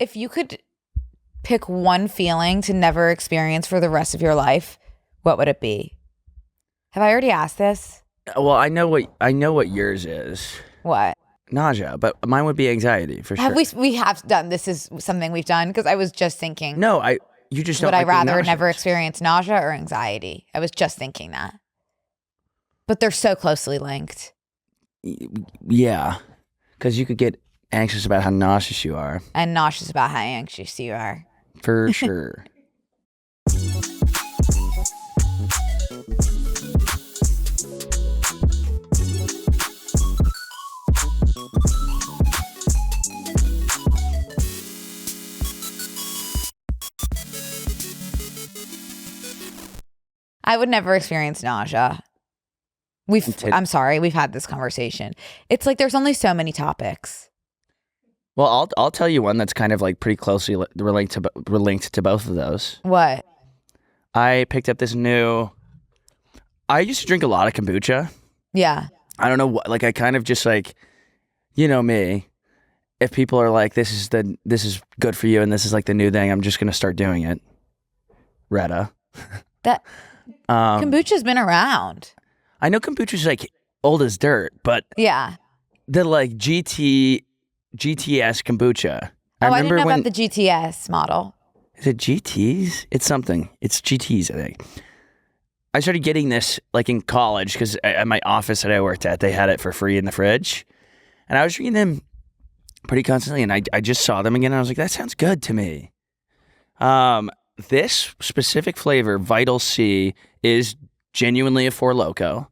if you could pick one feeling to never experience for the rest of your life, what would it be? Have I already asked this? Well, I know what yours is. What? Nausea, but mine would be anxiety for sure. We have done, this is something we've done, because I was just thinking. No, you just don't would I like being rather nauseous. never experience nausea or anxiety? I was just thinking that. But they're so closely linked. Yeah, because you could get anxious about how nauseous you are. And nauseous about how anxious you are. For sure. I would never experience nausea. I'm sorry, we've had this conversation. It's like there's only so many topics. Well, I'll tell you one that's kind of like pretty closely linked to both of those. What? I picked up this new. I used to drink a lot of kombucha. Yeah. I don't know what. Like I kind of just like, you know me. If people are like, this is good for you, and this is like the new thing, I'm just gonna start doing it. Retta. That kombucha's been around. I know kombucha's like old as dirt, but yeah, the like GTS kombucha. I didn't know about the GTS model. Is it GTs? It's something. It's GTs, I think. I started getting this like in college because at my office that I worked at, they had it for free in the fridge, and I was drinking them pretty constantly. And I just saw them again, and I was like, that sounds good to me. This specific flavor, Vital C, is genuinely a Four Loko.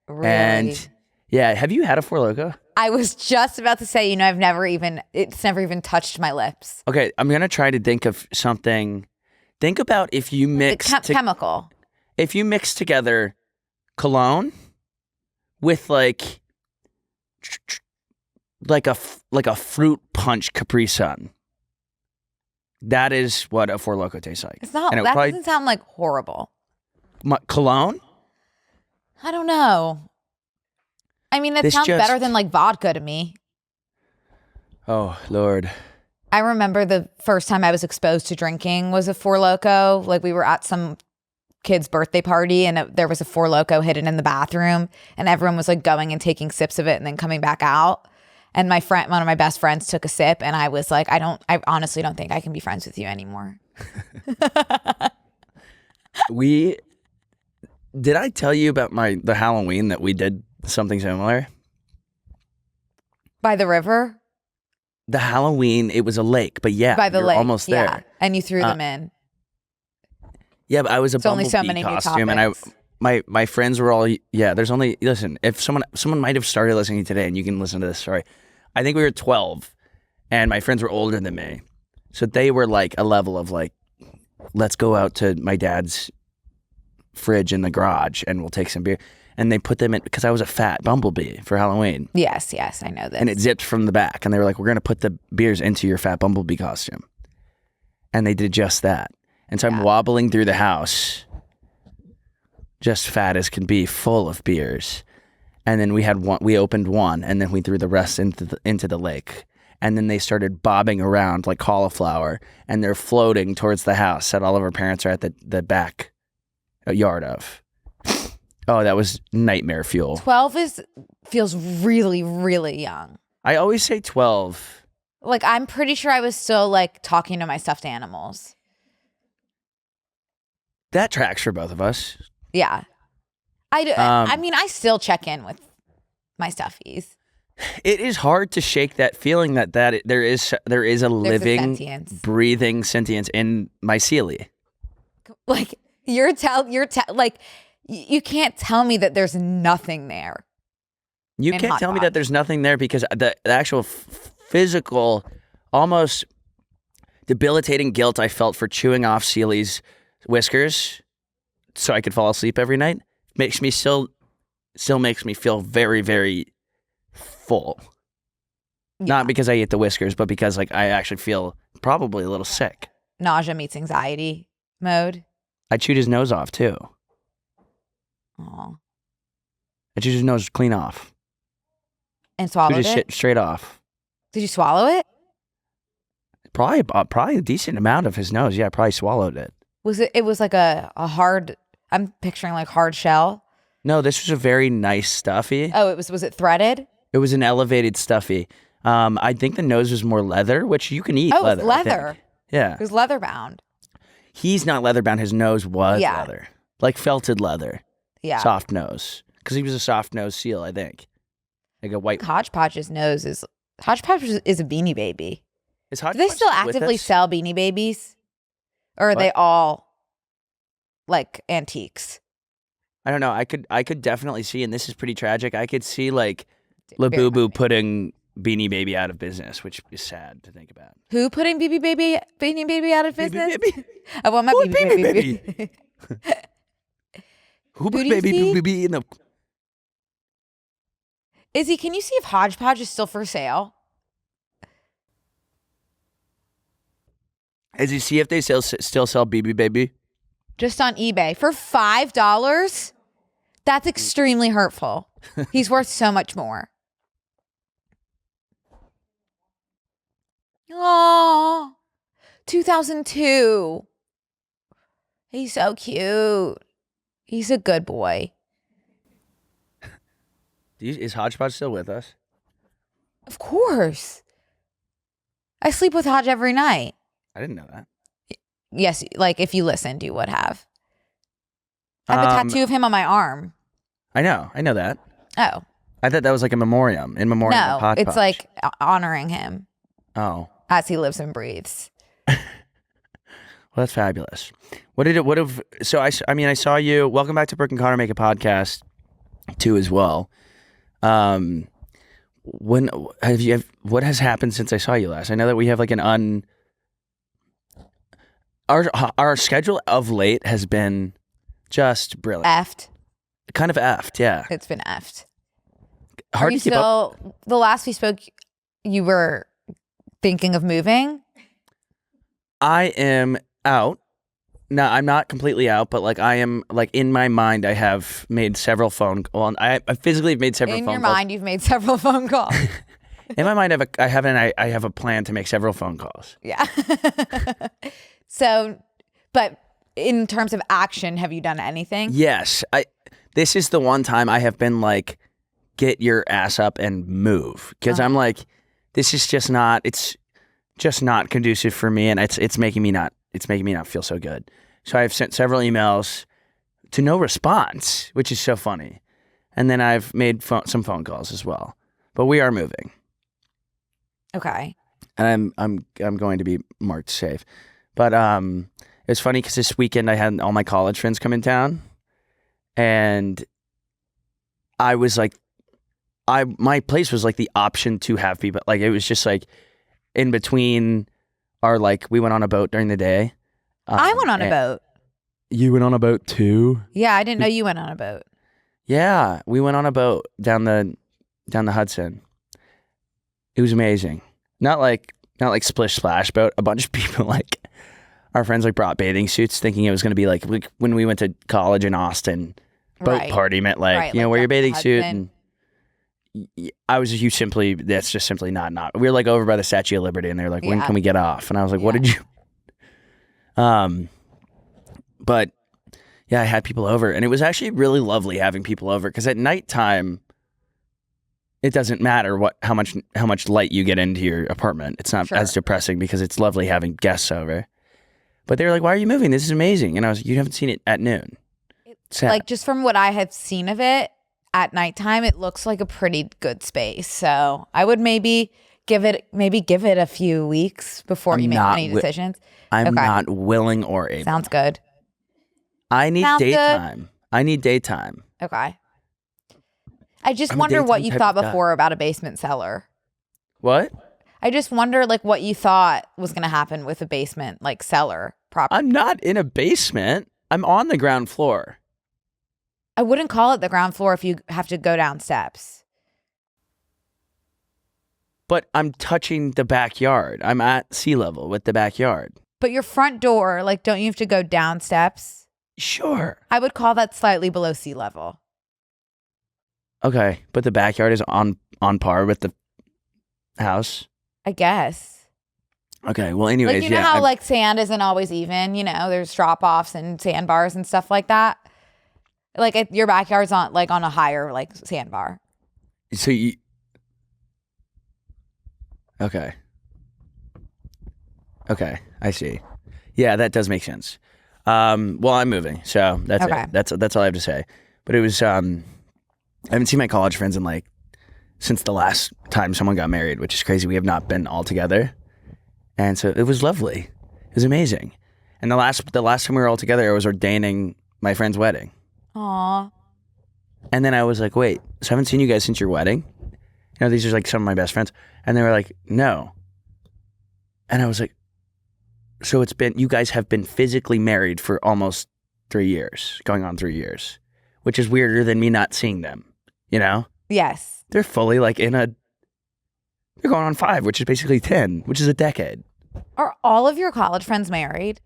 Really? And yeah, have you had a Four Loko? I was just about to say, it's never even touched my lips. Okay, I'm gonna try to think of something. Think about if you mix chemical. If you mix together cologne with like a fruit punch Capri Sun. That is what a Four Loko tastes like. It's not. That doesn't sound like horrible. Cologne? I don't know. I mean, that sounds better than like vodka to me. Oh, Lord. I remember the first time I was exposed to drinking was a Four Loko. Like we were at some kid's birthday party and there was a Four Loko hidden in the bathroom and everyone was like going and taking sips of it and then coming back out. And one of my best friends took a sip and I was like, I honestly don't think I can be friends with you anymore. Did I tell you about the Halloween that we did something similar? By the river? The Halloween, it was a lake, but yeah, by the lake, almost there. Yeah. And you threw them in. Yeah, but I was a Bumblebee only so many costume, and my friends were all There's only if someone might have started listening today, and you can listen to this story. I think we were 12, and my friends were older than me, so they were like a level of like, let's go out to my dad's fridge in the garage, and we'll take some beer. And they put them in because I was a fat bumblebee for Halloween. Yes, I know this. And it zipped from the back, and they were like, "We're gonna put the beers into your fat bumblebee costume," and they did just that. And so I'm wobbling through the house, just fat as can be, full of beers. And then we opened one, and then we threw the rest into the lake. And then they started bobbing around like cauliflower, and they're floating towards the house that all of our parents are at the back yard of. Oh, that was nightmare fuel. 12 feels really, really young. I always say 12. Like, I'm pretty sure I was still like talking to my stuffed animals. That tracks for both of us. Yeah. I mean, I still check in with my stuffies. It is hard to shake that feeling that there is a living, breathing sentience in my Celie. Like like you can't tell me that there's nothing there. You can't tell me that there's nothing there because the actual physical, almost debilitating guilt I felt for chewing off Celie's whiskers so I could fall asleep every night makes me still makes me feel very, very full. Yeah. Not because I ate the whiskers, but because like I actually feel probably a little sick. Nausea meets anxiety mode. I chewed his nose off too. Aw. I chewed his nose clean off. And swallowed chewed his it? Shit straight off. Did you swallow it? Probably a decent amount of his nose. Yeah, I probably swallowed it. It was like a hard, I'm picturing like hard shell. No, this was a very nice stuffy. Oh, was it threaded? It was an elevated stuffy. I think the nose was more leather, which you can eat. Oh, leather, it's leather. Yeah. It was leather bound. He's not leather bound. His nose was leather. Like felted leather. Yeah. Soft nose. Because he was a soft nose seal, I think. Like a white. Hodgepodge's nose is a Beanie Baby. Do they still actively sell Beanie Babies? Or are they all like antiques? I don't know. I could definitely see, and this is pretty tragic, I could see like Labubu putting Beanie Baby out of business, which is sad to think about. Who putting Beanie Baby out of business? Baby. I want my Beanie Baby. Who put baby in the... Izzy, can you see if Hodgepodge is still for sale? Izzy, see if they still sell BB Baby. Just on eBay for $5? That's extremely hurtful. He's worth so much more. Oh, 2002. He's so cute. He's a good boy. Is Hodgepodge still with us? Of course. I sleep with Hodge every night. I didn't know that. Yes, like if you listened, you would have. I have a tattoo of him on my arm. I know that. Oh. I thought that was like a memoriam. In memoriam of Hodgepodge. It's like honoring him. Oh. As he lives and breathes. Well, that's fabulous. So I saw you. Welcome back to Brooke and Connor Make a Podcast too as well. What has happened since I saw you last? I know that we have like our schedule of late has been just brilliant. Effed. Kind of effed, yeah. It's been effed. Hard to keep up. The last we spoke, you were thinking of moving? I am out. No, I'm not completely out, but like I am, like in my mind, I have made several I physically made several phone calls. In your mind, you've made several phone calls. In my mind, I have a plan to make several phone calls. Yeah. So, but in terms of action, have you done anything? Yes. This is the one time I have been like, get your ass up and move. Because I'm like, this is just not, it's just not conducive for me. And it's making me not feel so good. So I've sent several emails to no response, which is so funny. And then I've made some phone calls as well. But we are moving. Okay. And I'm going to be marked safe. But it's funny because this weekend I had all my college friends come in town. And I was like, my place was like the option to have people. Like it was just like in between our like, we went on a boat during the day. I went on a boat. You went on a boat too? Yeah, I didn't know you went on a boat. Yeah, we went on a boat down the Hudson. It was amazing. Not like splish splash boat. A bunch of people like our friends like brought bathing suits, thinking it was going to be like when we went to college in Austin. Boat party meant like wear your bathing suit. And that's just simply not. We were like over by the Statue of Liberty, and they were like, when can we get off? And I was like, what did you? But yeah, I had people over, and it was actually really lovely having people over because at nighttime, it doesn't matter how much light you get into your apartment. It's not as depressing because it's lovely having guests over. But they were like, "Why are you moving? This is amazing." And I was like, "You haven't seen it at noon." Like just from what I have seen of it at nighttime, it looks like a pretty good space. So I would maybe give it a few weeks before you make any decisions. I'm not willing or able. Sounds good. I need daytime. I need daytime. Okay. I just wonder what you thought before about a basement cellar. What? I just wonder like what you thought was going to happen with a basement like cellar property. I'm not in a basement. I'm on the ground floor. I wouldn't call it the ground floor if you have to go down steps. But I'm touching the backyard. I'm at sea level with the backyard. But your front door, like, don't you have to go down steps? Sure. I would call that slightly below sea level. Okay, but the backyard is on par with the house? I guess. Okay. Well, anyways, Like, you know how like sand isn't always even, you know, there's drop offs and sandbars and stuff like that. Like your backyard's on like on a higher like sandbar. So you. Okay. Okay. I see. Yeah, that does make sense. Well, I'm moving, so that's Okay. it. That's all I have to say. But it was I haven't seen my college friends in like since the last time someone got married, which is crazy. We have not been all together. And so it was lovely. It was amazing. And the last time we were all together, I was ordaining my friend's wedding. Aw. And then I was like, wait, so I haven't seen you guys since your wedding? You know, these are like some of my best friends. And they were like, no. And I was like, so you guys have been physically married for almost 3 years, going on 3 years, which is weirder than me not seeing them, you know? Yes. They're fully like they're going on 5, which is basically 10, which is a decade. Are all of your college friends married?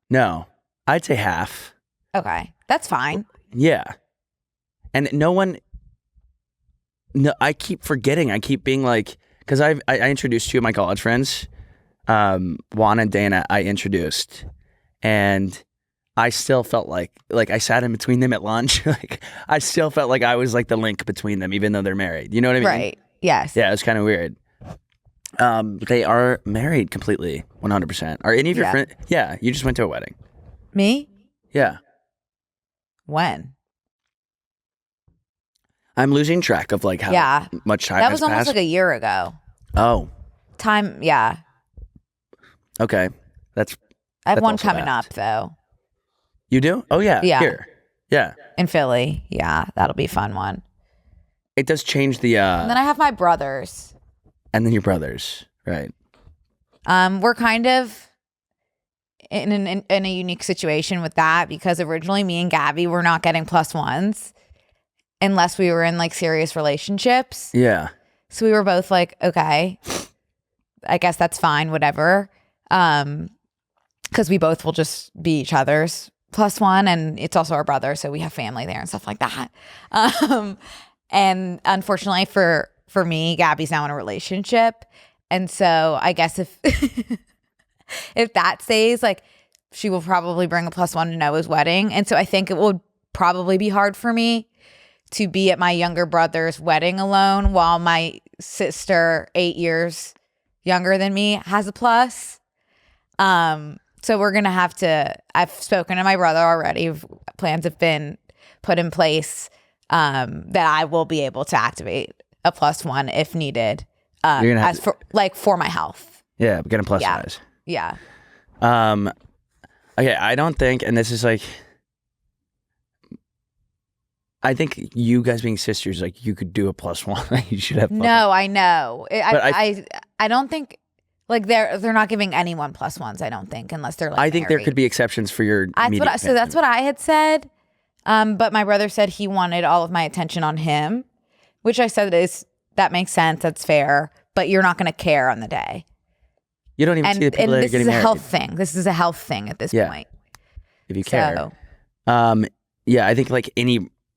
No, I'd say half. Okay. That's fine. Yeah. And no, I keep forgetting. I keep being like, because I introduced 2 of my college friends, Juan and Dana, I introduced. And I still felt like I sat in between them at lunch. Like I still felt like I was like the link between them, even though they're married. You know what I mean? Right. Yes. Yeah, it was kind of weird. They are married completely, 100%. Are any of your friends? Yeah, you just went to a wedding. Me? Yeah. When? I'm losing track of like how much time That has was almost passed. like a year ago. Oh. Time, yeah. Okay. I have one coming up though. You do? Oh yeah. Yeah. Here. Yeah. In Philly. Yeah, that'll be a fun one. It does change the And then I have my brothers. and then your brothers, right? We're kind of in a unique situation with that because originally me and Gabby were not getting +1s unless we were in like serious relationships. Yeah. So we were both like, okay, I guess that's fine, whatever. Because we both will just be each other's +1, and it's also our brother, so we have family there and stuff like that. And unfortunately for me, Gabby's now in a relationship, and so I guess if if that stays, like she will probably bring a +1 to Noah's wedding, and so I think it would probably be hard for me to be at my younger brother's wedding alone while my sister, 8 years younger than me, has a plus. So we're going to have to, I've spoken to my brother already. Plans have been put in place that I will be able to activate a +1 if needed. You're gonna have as for like for my health. Yeah, getting plus size. Yeah. Okay, I don't think, and this is like, I think you guys being sisters, like you could do a +1. You should have. No, I know. I don't think like they're not giving anyone +1s. I don't think unless they're like. I think married. there could be exceptions for your. So that's what I had said. But my brother said he wanted all of my attention on him, which I said that makes sense. That's fair. But you're not going to care on the day. You don't even see the people that are getting married. And this is a health thing. This is a health thing at this point. If you care. Yeah, I think like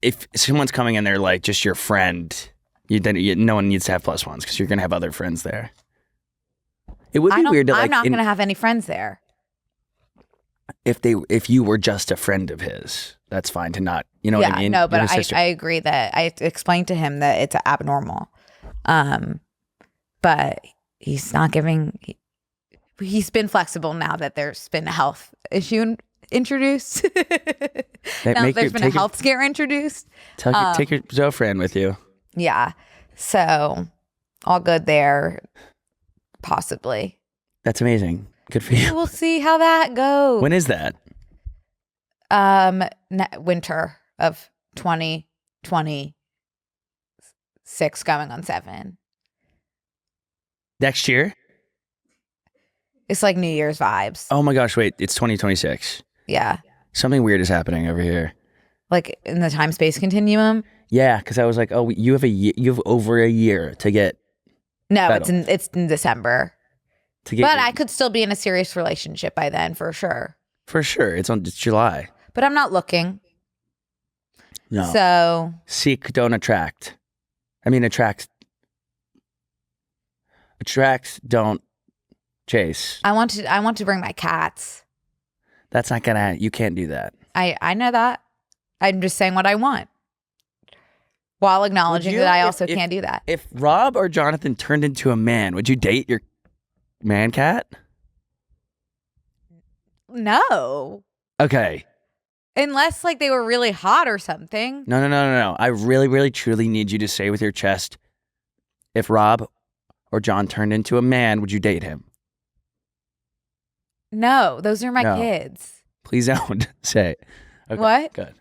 if someone's coming in there like just your friend, no one needs to have +1s because you're going to have other friends there. It would be weird to like. I'm not going to have any friends there. If you were just a friend of his, that's fine to not. You know what I mean? No, but I agree that I explained to him that it's abnormal. But he's not giving. He's been flexible now that there's been a health issue introduced. Now there's been a health scare introduced. Take your Zofran with you. Yeah. So all good there. Possibly. That's amazing. Good for you. We'll see how that goes. When is that? Winter of 2026 going on 7. Next year? It's like New Year's vibes. Oh my gosh, wait, it's 2026. Yeah. Something weird is happening over here. Like in the time-space continuum? Yeah, because I was like, oh, you have over a year to get. No, settled. it's in December. But I could still be in a serious relationship by then, for sure. For sure, it's July. But I'm not looking. No. So seek, don't attract. I mean, attract. Attract, don't chase. I want to bring my cats. That's not gonna. You can't do that. I know that. I'm just saying what I want, while acknowledging that I also can't do that. If Rob or Jonathan turned into a man, would you date your man cat? No. Okay. Unless like they were really hot or something. No. I really, really, truly need you to say with your chest, if Rob or John turned into a man, would you date him? No, those are my kids. Please don't say it. Okay, what? Good.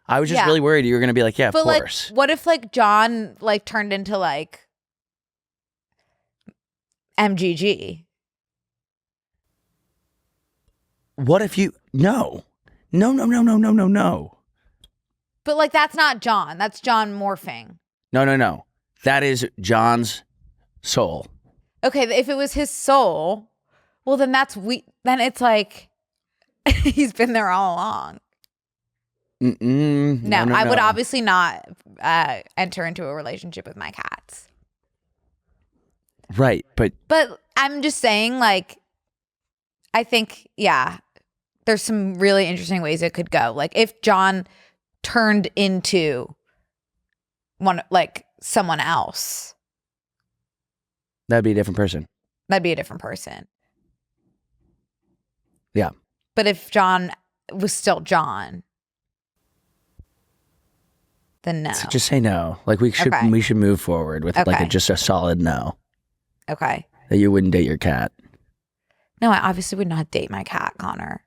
I was just really worried you were going to be like, yeah, of course. Like, what if like John like turned into like MGG? What if you... No. But like that's not John. That's John morphing. No. That is John's soul. Okay, if it was his soul, well then then it's like he's been there all along. No, I would obviously not enter into a relationship with my cats. Right, but I'm just saying, like, I think, there's some really interesting ways it could go. Like, if John turned into someone else, that'd be a different person. Yeah. But if John was still John, then no. So just say no. Like we should move forward with just a solid no. Okay. That you wouldn't date your cat. No, I obviously would not date my cat, Connor.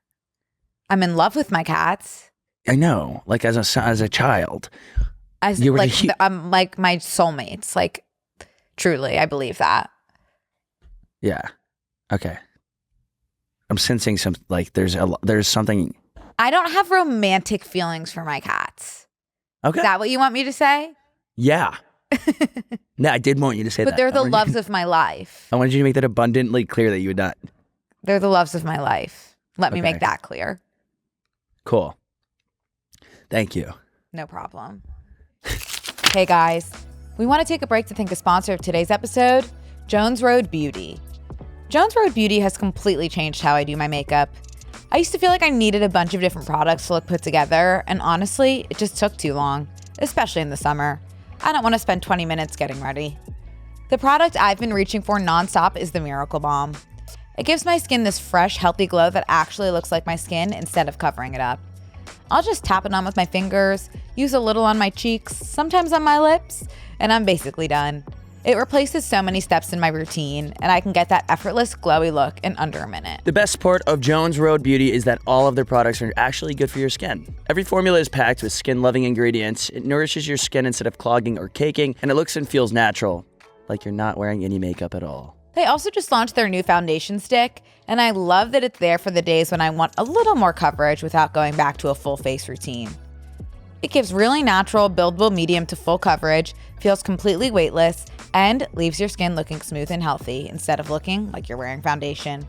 I'm in love with my cats. I know. Like as a child. I'm like my soulmates. Like truly, I believe that. Yeah. Okay. I'm sensing some there's something. I don't have romantic feelings for my cats. Okay. Is that what you want me to say? Yeah. No, I did want you to say that. But they're the loves of my life. I wanted you to make that abundantly clear that you would not. They're the loves of my life. Let me make that clear. Cool. Thank you. No problem. Hey guys, we want to take a break to thank a sponsor of today's episode, Jones Road Beauty. Jones Road Beauty has completely changed how I do my makeup. I used to feel like I needed a bunch of different products to look put together, and honestly, it just took too long, especially in the summer. I don't want to spend 20 minutes getting ready. The product I've been reaching for nonstop is the Miracle Balm. It gives my skin this fresh, healthy glow that actually looks like my skin instead of covering it up. I'll just tap it on with my fingers, use a little on my cheeks, sometimes on my lips, and I'm basically done. It replaces so many steps in my routine, and I can get that effortless, glowy look in under a minute. The best part of Jones Road Beauty is that all of their products are actually good for your skin. Every formula is packed with skin-loving ingredients. It nourishes your skin instead of clogging or caking, and it looks and feels natural, like you're not wearing any makeup at all. They also just launched their new foundation stick, and I love that it's there for the days when I want a little more coverage without going back to a full face routine. It gives really natural, buildable medium to full coverage, feels completely weightless, and leaves your skin looking smooth and healthy instead of looking like you're wearing foundation.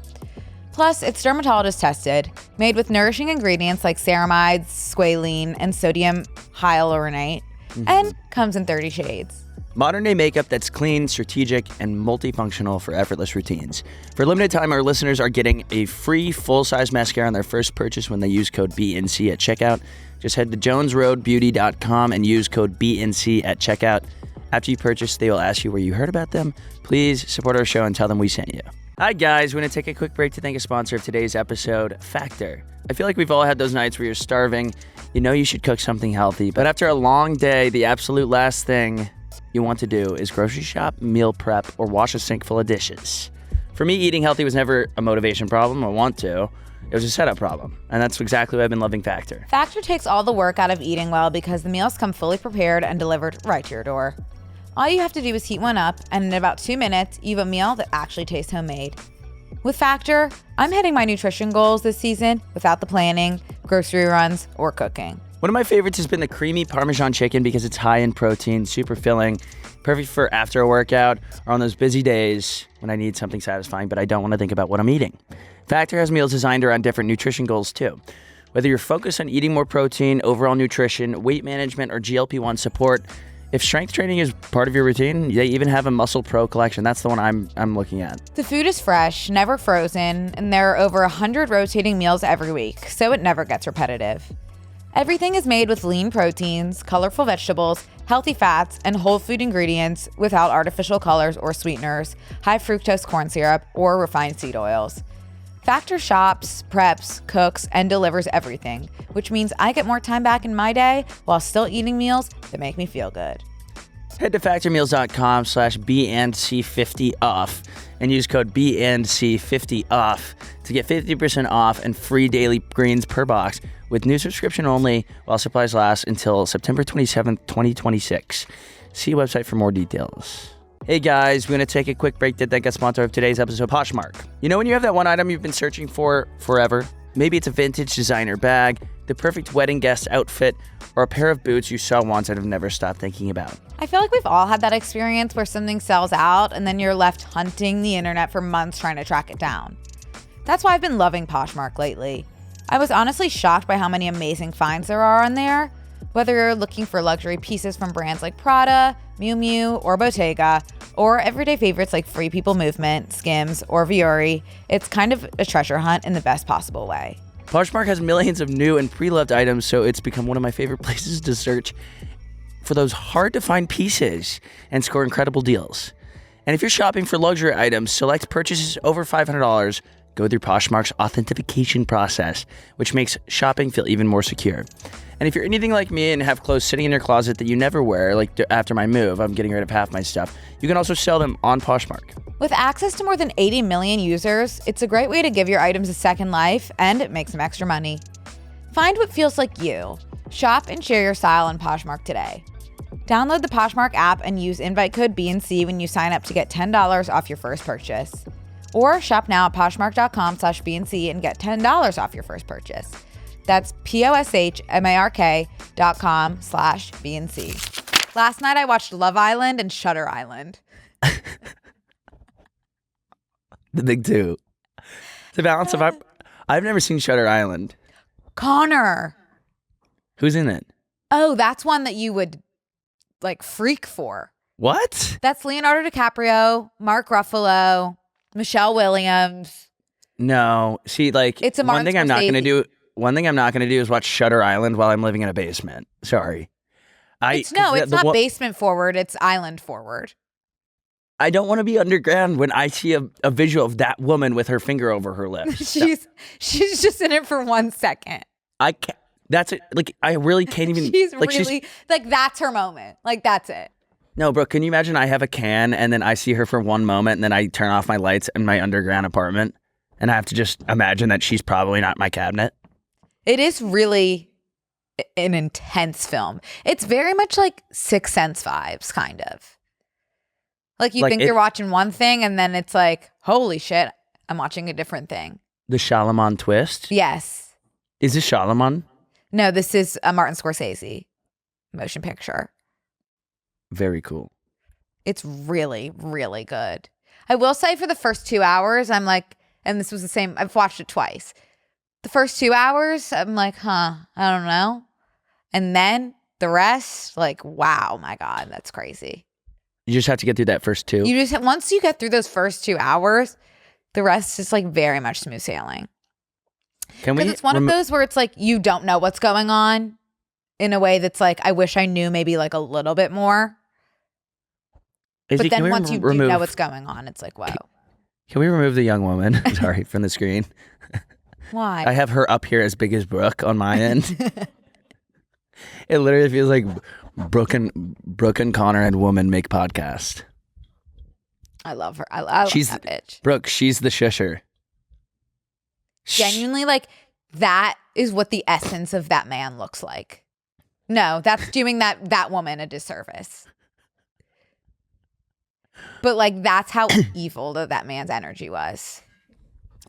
Plus, it's dermatologist tested, made with nourishing ingredients like ceramides, squalene, and sodium hyaluronate, and comes in 30 shades. Modern day makeup that's clean, strategic, and multifunctional for effortless routines. For a limited time, our listeners are getting a free full-size mascara on their first purchase when they use code BNC at checkout. Just head to jonesroadbeauty.com and use code BNC at checkout. After you purchase, they will ask you where you heard about them. Please support our show and tell them we sent you. Hi guys, we're going to take a quick break to thank a sponsor of today's episode, Factor. I feel like we've all had those nights where you're starving. You know you should cook something healthy, but after a long day, the absolute last thing you want to do is grocery shop, meal prep, or wash a sink full of dishes. For me, eating healthy was never a motivation problem. I want to. It was a setup problem, and that's exactly why I've been loving Factor. Factor takes all the work out of eating well because the meals come fully prepared and delivered right to your door. All you have to do is heat one up, and in about 2 minutes, you have a meal that actually tastes homemade. With Factor, I'm hitting my nutrition goals this season without the planning, grocery runs, or cooking. One of my favorites has been the creamy Parmesan chicken because it's high in protein, super filling, perfect for after a workout or on those busy days when I need something satisfying but I don't want to think about what I'm eating. Factor has meals designed around different nutrition goals too. Whether you're focused on eating more protein, overall nutrition, weight management, or GLP-1 support, If strength training is part of your routine, they even have a Muscle Pro collection. That's the one I'm looking at. The food is fresh, never frozen, and there are over 100 rotating meals every week, so it never gets repetitive. Everything is made with lean proteins, colorful vegetables, healthy fats, and whole food ingredients without artificial colors or sweeteners, high fructose corn syrup, or refined seed oils. Factor shops, preps, cooks, and delivers everything, which means I get more time back in my day while still eating meals that make me feel good. Head to factormeals.com/BNC50off and use code BNC50off to get 50% off and free daily greens per box with new subscription only while supplies last until September 27th, 2026. See website for more details. Hey guys, we're going to take a quick break to thank a sponsor of today's episode, Poshmark. You know when you have that one item you've been searching for forever? Maybe it's a vintage designer bag, the perfect wedding guest outfit, or a pair of boots you saw once and have never stopped thinking about. I feel like we've all had that experience where something sells out and then you're left hunting the internet for months trying to track it down. That's why I've been loving Poshmark lately. I was honestly shocked by how many amazing finds there are on there. Whether you're looking for luxury pieces from brands like Prada, Miu Miu, or Bottega, or everyday favorites like Free People Movement, Skims, or Vuori, it's kind of a treasure hunt in the best possible way. Poshmark has millions of new and pre-loved items, so it's become one of my favorite places to search for those hard-to-find pieces and score incredible deals. And if you're shopping for luxury items, select purchases over $500, go through Poshmark's authentication process, which makes shopping feel even more secure. And if you're anything like me and have clothes sitting in your closet that you never wear, like after my move, I'm getting rid of half my stuff, you can also sell them on Poshmark. With access to more than 80 million users, it's a great way to give your items a second life and make some extra money. Find what feels like you. Shop and share your style on Poshmark today. Download the Poshmark app and use invite code BNC when you sign up to get $10 off your first purchase. Or shop now at poshmark.com/BNC and get $10 off your first purchase. That's poshmark.com/BNC. Last night I watched Love Island and Shutter Island. The big two. The balance of I've never seen Shutter Island. Connor. Who's in it? Oh, that's one that you would like freak for. What? That's Leonardo DiCaprio, Mark Ruffalo, Michelle Williams. No. See, like it's a Martin one thing I'm not going to do. One thing I'm not going to do is watch Shutter Island while I'm living in a basement. Sorry. It's not basement forward. It's island forward. I don't want to be underground when I see a visual of that woman with her finger over her lips. She's just in it for 1 second. I can't. That's it. Like, I really can't even. She's that's her moment. Like, that's it. No, Brooke, can you imagine I have a can and then I see her for one moment and then I turn off my lights in my underground apartment and I have to just imagine that she's probably not in my cabinet? It is really an intense film. It's very much like Sixth Sense vibes, kind of. Like you think you're watching one thing and then it's like, holy shit, I'm watching a different thing. The Shyamalan twist? Yes. Is this Shyamalan? No, this is a Martin Scorsese motion picture. Very cool. It's really, really good. I will say for the first 2 hours, I'm like, and this was the same, I've watched it twice. The first 2 hours, I'm like, I don't know. And then the rest, like, wow, my God, that's crazy. You just have to get through that first two? Once you get through those first 2 hours, the rest is like very much smooth sailing. Because it's one of those where it's like, you don't know what's going on in a way that's like, I wish I knew maybe like a little bit more. But then once you do know what's going on, it's like, whoa. Can we remove the young woman, sorry, from the screen? Why? I have her up here as big as Brooke on my end. It literally feels like Brooke and Connor and woman make podcast. I love her. I love that bitch. Brooke, she's the shusher. Genuinely, like, that is what the essence of that man looks like. No, that's doing that woman a disservice. But, like, that's how evil that man's energy was.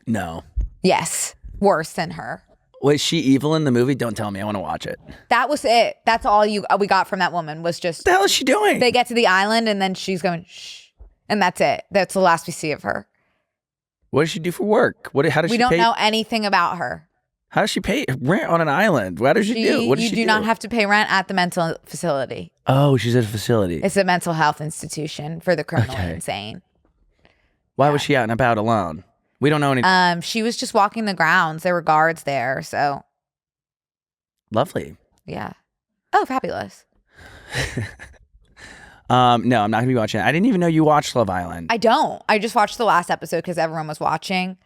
No. Yes. Worse than her. Was she evil in the movie? Don't tell me. I want to watch it. That was it. That's all we got from that woman was just... What the hell is she doing? They get to the island and then she's going, shh. And that's it. That's the last we see of her. What does she do for work? How does she pay? We don't know anything about her. How does she pay rent on an island? What does she do? What does she do? You do not have to pay rent at the mental facility. Oh, she's at a facility. It's a mental health institution for the criminally insane. Why was she out and about alone? We don't know anything. She was just walking the grounds. There were guards there, so. Lovely. Yeah. Oh, fabulous. No, I'm not going to be watching it. I didn't even know you watched Love Island. I don't. I just watched the last episode because everyone was watching.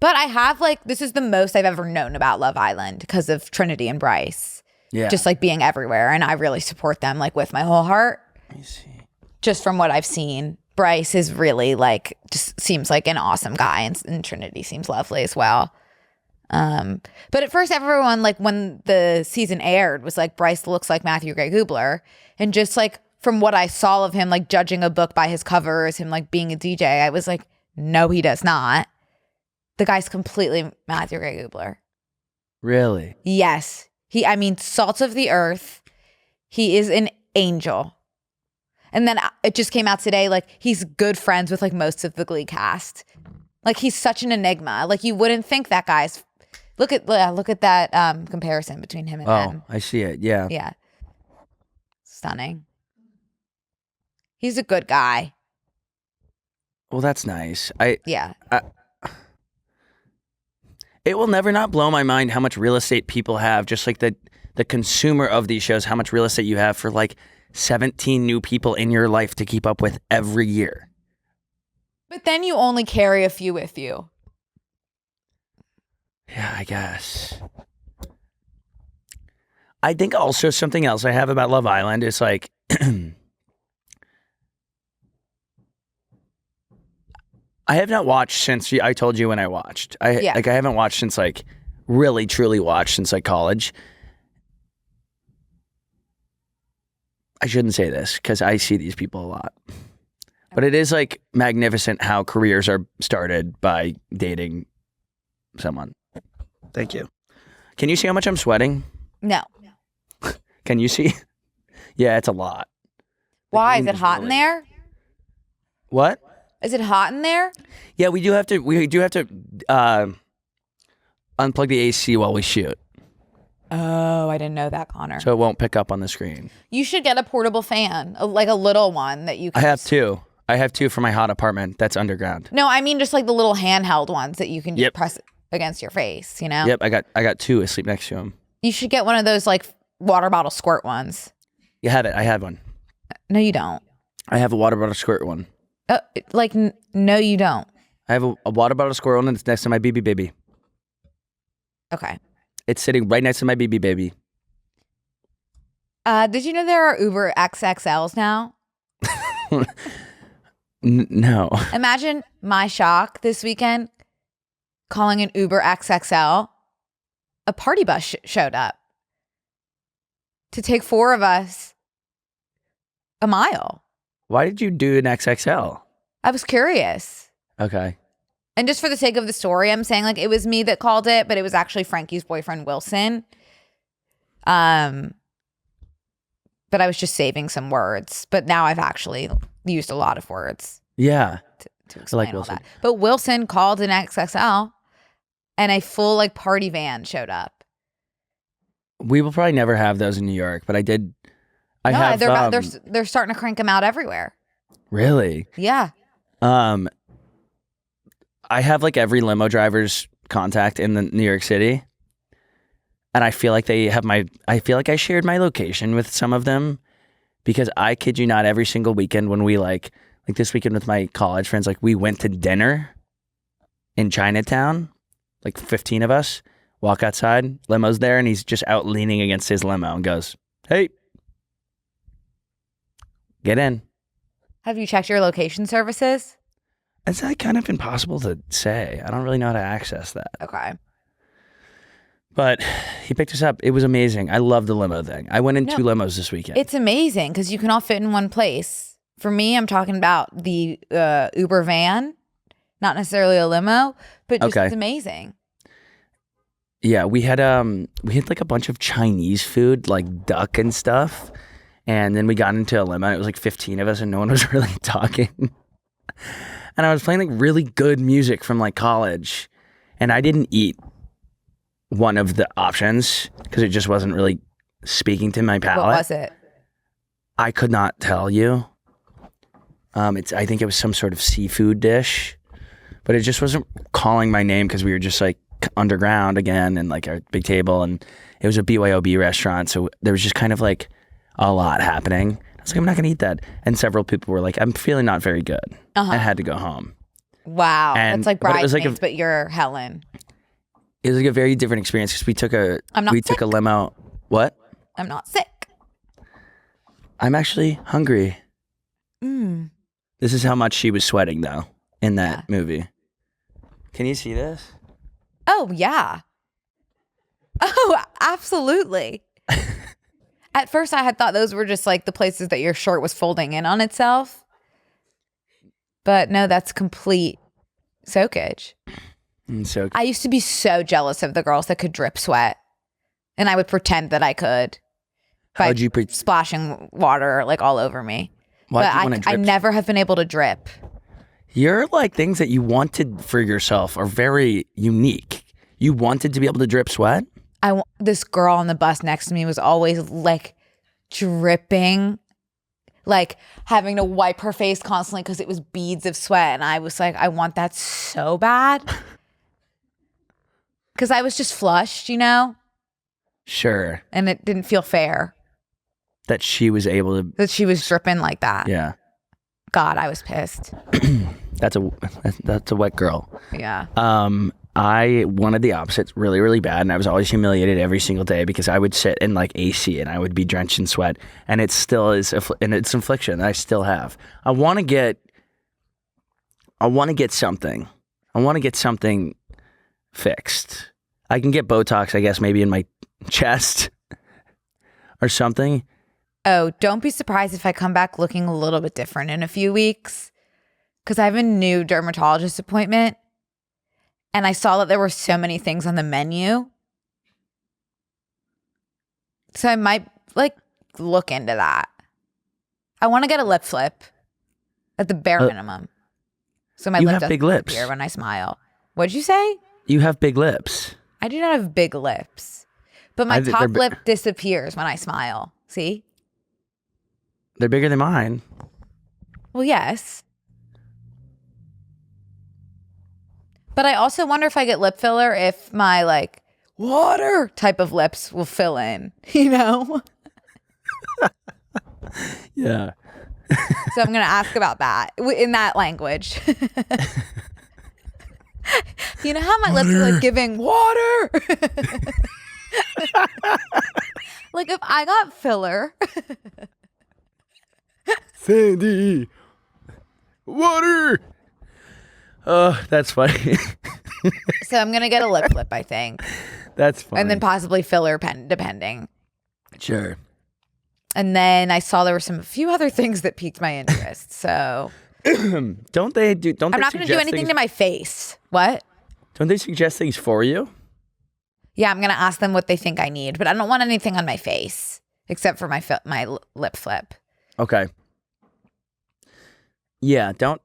But I have this is the most I've ever known about Love Island because of Trinity and Bryce. Yeah. Just being everywhere. And I really support them with my whole heart. Let me see. Just from what I've seen. Bryce is really just seems like an awesome guy. And Trinity seems lovely as well. But at first everyone when the season aired was Bryce looks like Matthew Gray Gubler. And just from what I saw of him judging a book by his covers, him being a DJ, I was no, he does not. The guy's completely Matthew Gray Gubler. Really? Yes. Salt of the earth. He is an angel. And then it just came out today, he's good friends with most of the Glee cast. He's such an enigma. You wouldn't think that guy's. Look at that comparison between him and Ben. Oh, I see it. Yeah. Yeah. Stunning. He's a good guy. Well, that's nice. It will never not blow my mind how much real estate people have, just the consumer of these shows, how much real estate you have for 17 new people in your life to keep up with every year. But then you only carry a few with you. Yeah, I guess. I think also something else I have about Love Island is I have not watched since I told you when I watched. I haven't watched since really truly watched since college. I shouldn't say this because I see these people a lot. But it is magnificent how careers are started by dating someone. Thank you. Can you see how much I'm sweating? No. Can you see? Yeah, it's a lot. Why? Is it hot in there? What? Is it hot in there? Yeah, we do have to unplug the AC while we shoot. Oh, I didn't know that, Connor. So it won't pick up on the screen. You should get a portable fan, a little one that you can. I have two. I have two for my hot apartment that's underground. No, I mean just the little handheld ones that you can just press against your face, Yep, I got two asleep next to them. You should get one of those water bottle squirt ones. You have it. I have one. No, you don't. I have a water bottle squirt one. No, you don't. I have a water bottle squirt one and it's next to my BB baby. Okay. It's sitting right next to my BB baby. Did you know there are Uber XXLs now? No. Imagine my shock this weekend calling an Uber XXL. A party bus showed up to take 4 of us a mile. Why did you do an XXL? I was curious. Okay. And just for the sake of the story, I'm saying it was me that called it, but it was actually Frankie's boyfriend, Wilson. But I was just saving some words. But now I've actually used a lot of words. Yeah. To explain all Wilson. that. But Wilson called an XXL and a full party van showed up. We will probably never have those in New York, but I did. They're starting to crank them out everywhere. Really? Yeah. I have every limo driver's contact in the New York City. And I feel like I feel like I shared my location with some of them because I kid you not, every single weekend when we this weekend with my college friends, we went to dinner in Chinatown, 15 of us walk outside, limo's there, and he's just out leaning against his limo and goes, "Hey, get in." Have you checked your location services? It's kind of impossible to say. I don't really know how to access that. Okay. But he picked us up. It was amazing. I love the limo thing. I went in 2 limos this weekend. It's amazing because you can all fit in one place. For me, I'm talking about the Uber van, not necessarily a limo, but just it's amazing. Yeah, we had a bunch of Chinese food, duck and stuff. And then we got into a limo. It was 15 of us and no one was really talking. And I was playing really good music from college. And I didn't eat one of the options because it just wasn't really speaking to my palate. What was it? I could not tell you. I think it was some sort of seafood dish, but it just wasn't calling my name because we were just like underground again and like our big table, and it was a BYOB restaurant, so there was just kind of like a lot happening. I was like, I'm not gonna eat that, and several people were like, I'm feeling not very good. I had to go home. Wow, that's like Bridesmaids, but you're Helen. It was like a very different experience because we took a limo. What? I'm not sick. I'm actually hungry. This is how much she was sweating though in that movie. Can you see this? Oh yeah. Oh, absolutely. At first I had thought those were just like the places that your shirt was folding in on itself. But no, that's complete soakage. I used to be so jealous of the girls that could drip sweat. And I would pretend that I could by splashing water like all over me. But I never have been able to drip. Your like things that you wanted for yourself are very unique. You wanted to be able to drip sweat? This girl on the bus next to me was always like dripping, like having to wipe her face constantly because it was beads of sweat. And I was like, I want that so bad. Because I was just flushed, you know? Sure. And it didn't feel fair. That she was able to... That she was dripping like that. Yeah. God, I was pissed. That's a wet girl. Yeah. I wanted the opposite really, really bad, and I was always humiliated every single day because I would sit in like AC and I would be drenched in sweat, and it still is, and it's infliction that I still have. I want to get something. I want to get something fixed. I can get Botox, I guess, maybe in my chest or something. Oh, don't be surprised if I come back looking a little bit different in a few weeks, because I have a new dermatologist appointment. And I saw that there were so many things on the menu. So I might like look into that. I want to get a lip flip at the bare minimum. So my lip doesn't disappear when I smile. What'd you say? You have big lips. I do not have big lips. But my top lip disappears when I smile. See? They're bigger than mine. Well, yes. But I also wonder if I get lip filler if my like water type of lips will fill in, you know? Yeah. So I'm going to ask about that in that language. You know how my lips are like giving water? Like if I got filler. Sandy. Water. Oh, that's funny. So I'm going to get a lip flip, I think. That's funny. And then possibly filler pen, depending. Sure. And then I saw there were a few other things that piqued my interest. So I'm not going to do anything to my face. What? Don't they suggest things for you? Yeah, I'm going to ask them what they think I need, but I don't want anything on my face except for my lip flip. Okay. Yeah, don't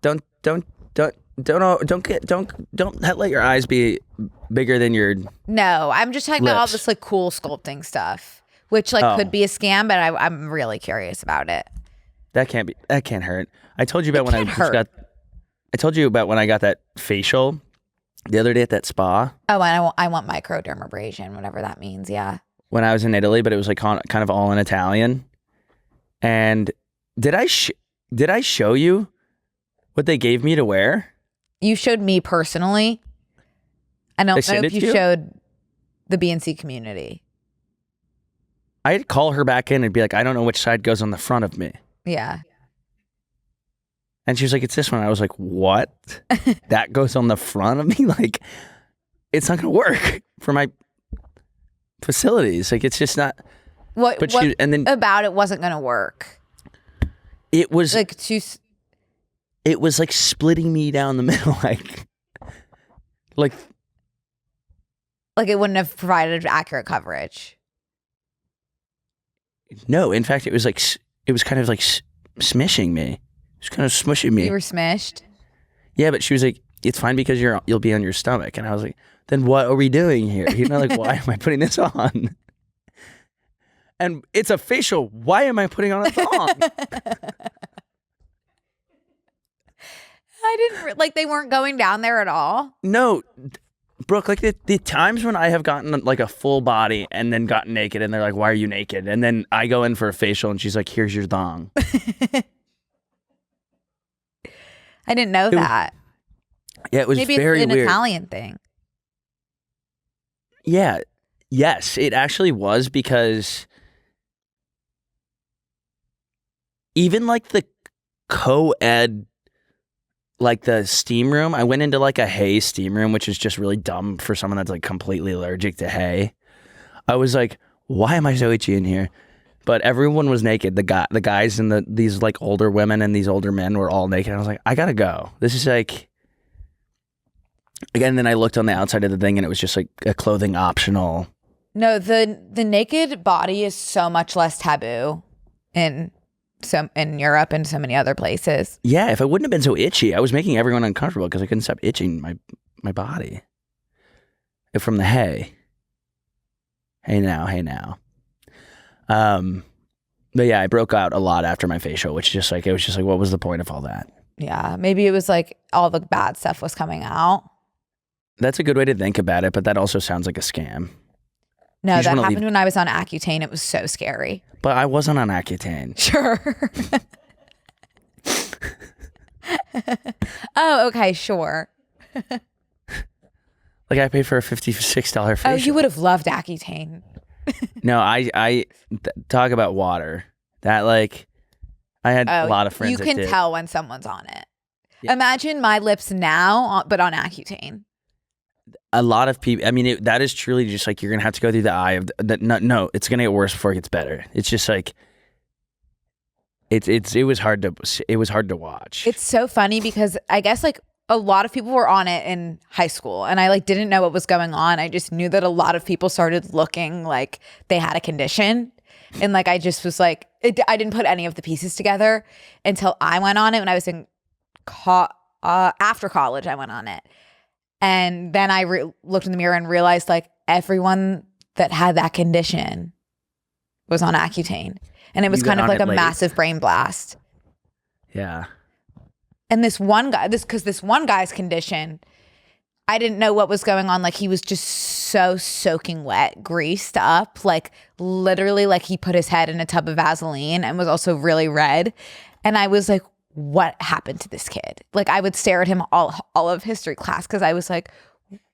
let your eyes be bigger than your No, I'm just talking about all lips. this like cool sculpting stuff, which like could be a scam, but I'm really curious about it. That can't hurt. I told you about when I told you about when I got that facial the other day at that spa. Oh, and I want microdermabrasion, whatever that means. Yeah. When I was in Italy, but it was like kind of all in Italian. And did I show you what they gave me to wear? You showed me personally. I don't know if you showed the BNC community. I'd call her back in and be like, I don't know which side goes on the front of me. Yeah. And she was like, it's this one. I was like, what? That goes on the front of me? Like, it's not going to work for my facilities. Like, it's just not. What about it wasn't going to work? It was like it was like splitting me down the middle, like it wouldn't have provided accurate coverage. No, in fact, it was kind of like smishing me. It was kind of smushing me. You were smished? Yeah, but she was like, it's fine because you'll be on your stomach. And I was like, then what are we doing here? You know, like, why am I putting this on? And it's a facial. Why am I putting on a thong? I didn't like they weren't going down there at all. No, Brooke, like the times when I have gotten like a full body and then gotten naked and they're like, why are you naked? And then I go in for a facial and she's like, here's your thong. I didn't know that. Yeah, it was Maybe very it's an weird. Italian thing. Yeah. Yes, it actually was, because even like the co-ed, like the steam room, I went into like a hay steam room, which is just really dumb for someone that's like completely allergic to hay. I was like, why am I so itchy in here? But everyone was naked. The guys and these like older women and these older men were all naked. I was like, I gotta go. This is like, again, then I looked on the outside of the thing and it was just like a clothing optional. No, the naked body is so much less taboo in Europe and so many other places. Yeah, if I wouldn't have been so itchy, I was making everyone uncomfortable because I couldn't stop itching my body from the hay. Hey now. But yeah, I broke out a lot after my facial, which just like, it was just like, what was the point of all that? Yeah, maybe it was like all the bad stuff was coming out. That's a good way to think about it, but that also sounds like a scam. No, that happened when I was on Accutane. It was so scary. But I wasn't on Accutane. Sure. Oh, okay, sure. Like I paid for a $56 facial. Oh, you would have loved Accutane. No, I talk about water. That like, I had a lot of friends. You can tell when someone's on it. Yeah. Imagine my lips now, but on Accutane. A lot of people, I mean, that is truly just like, you're going to have to go through the eye of that. No, it's going to get worse before it gets better. It's just like, it was hard to watch. It's so funny because I guess like a lot of people were on it in high school and I like didn't know what was going on. I just knew that a lot of people started looking like they had a condition. And like, I just was like, I didn't put any of the pieces together until I went on it when I was in after college. I went on it. And then I looked in the mirror and realized like everyone that had that condition was on Accutane. And it was kind of like a massive brain blast. Yeah. And this one guy's condition, I didn't know what was going on. Like he was just so soaking wet, greased up, like literally like he put his head in a tub of Vaseline and was also really red. And I was like, what happened to this kid? Like I would stare at him all of history class because I was like,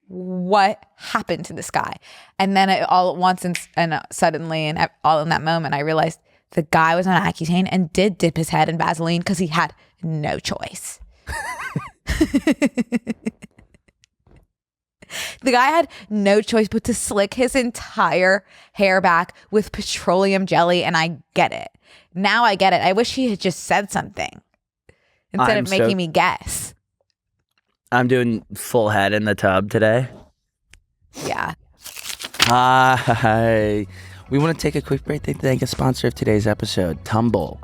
what happened to this guy? And then all at once and suddenly and all in that moment, I realized the guy was on Accutane and did dip his head in Vaseline because he had no choice. The guy had no choice but to slick his entire hair back with petroleum jelly, and I get it. Now I get it. I wish he had just said something instead of making me guess. I'm doing full head in the tub today. Yeah. Hi. We want to take a quick break to thank a sponsor of today's episode, Tumble.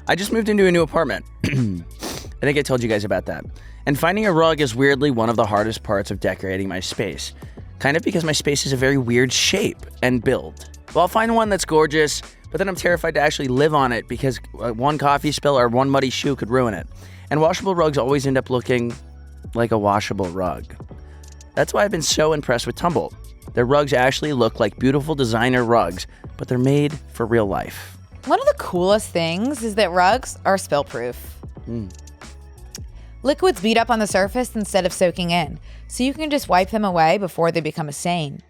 I just moved into a new apartment. I think I told you guys about that. And finding a rug is weirdly one of the hardest parts of decorating my space. Kind of because my space is a very weird shape and build. Well, I'll find one that's gorgeous, but then I'm terrified to actually live on it because one coffee spill or one muddy shoe could ruin it. And washable rugs always end up looking like a washable rug. That's why I've been so impressed with Tumble. Their rugs actually look like beautiful designer rugs, but they're made for real life. One of the coolest things is that rugs are spill proof. Liquids beat up on the surface instead of soaking in, so you can just wipe them away before they become a stain.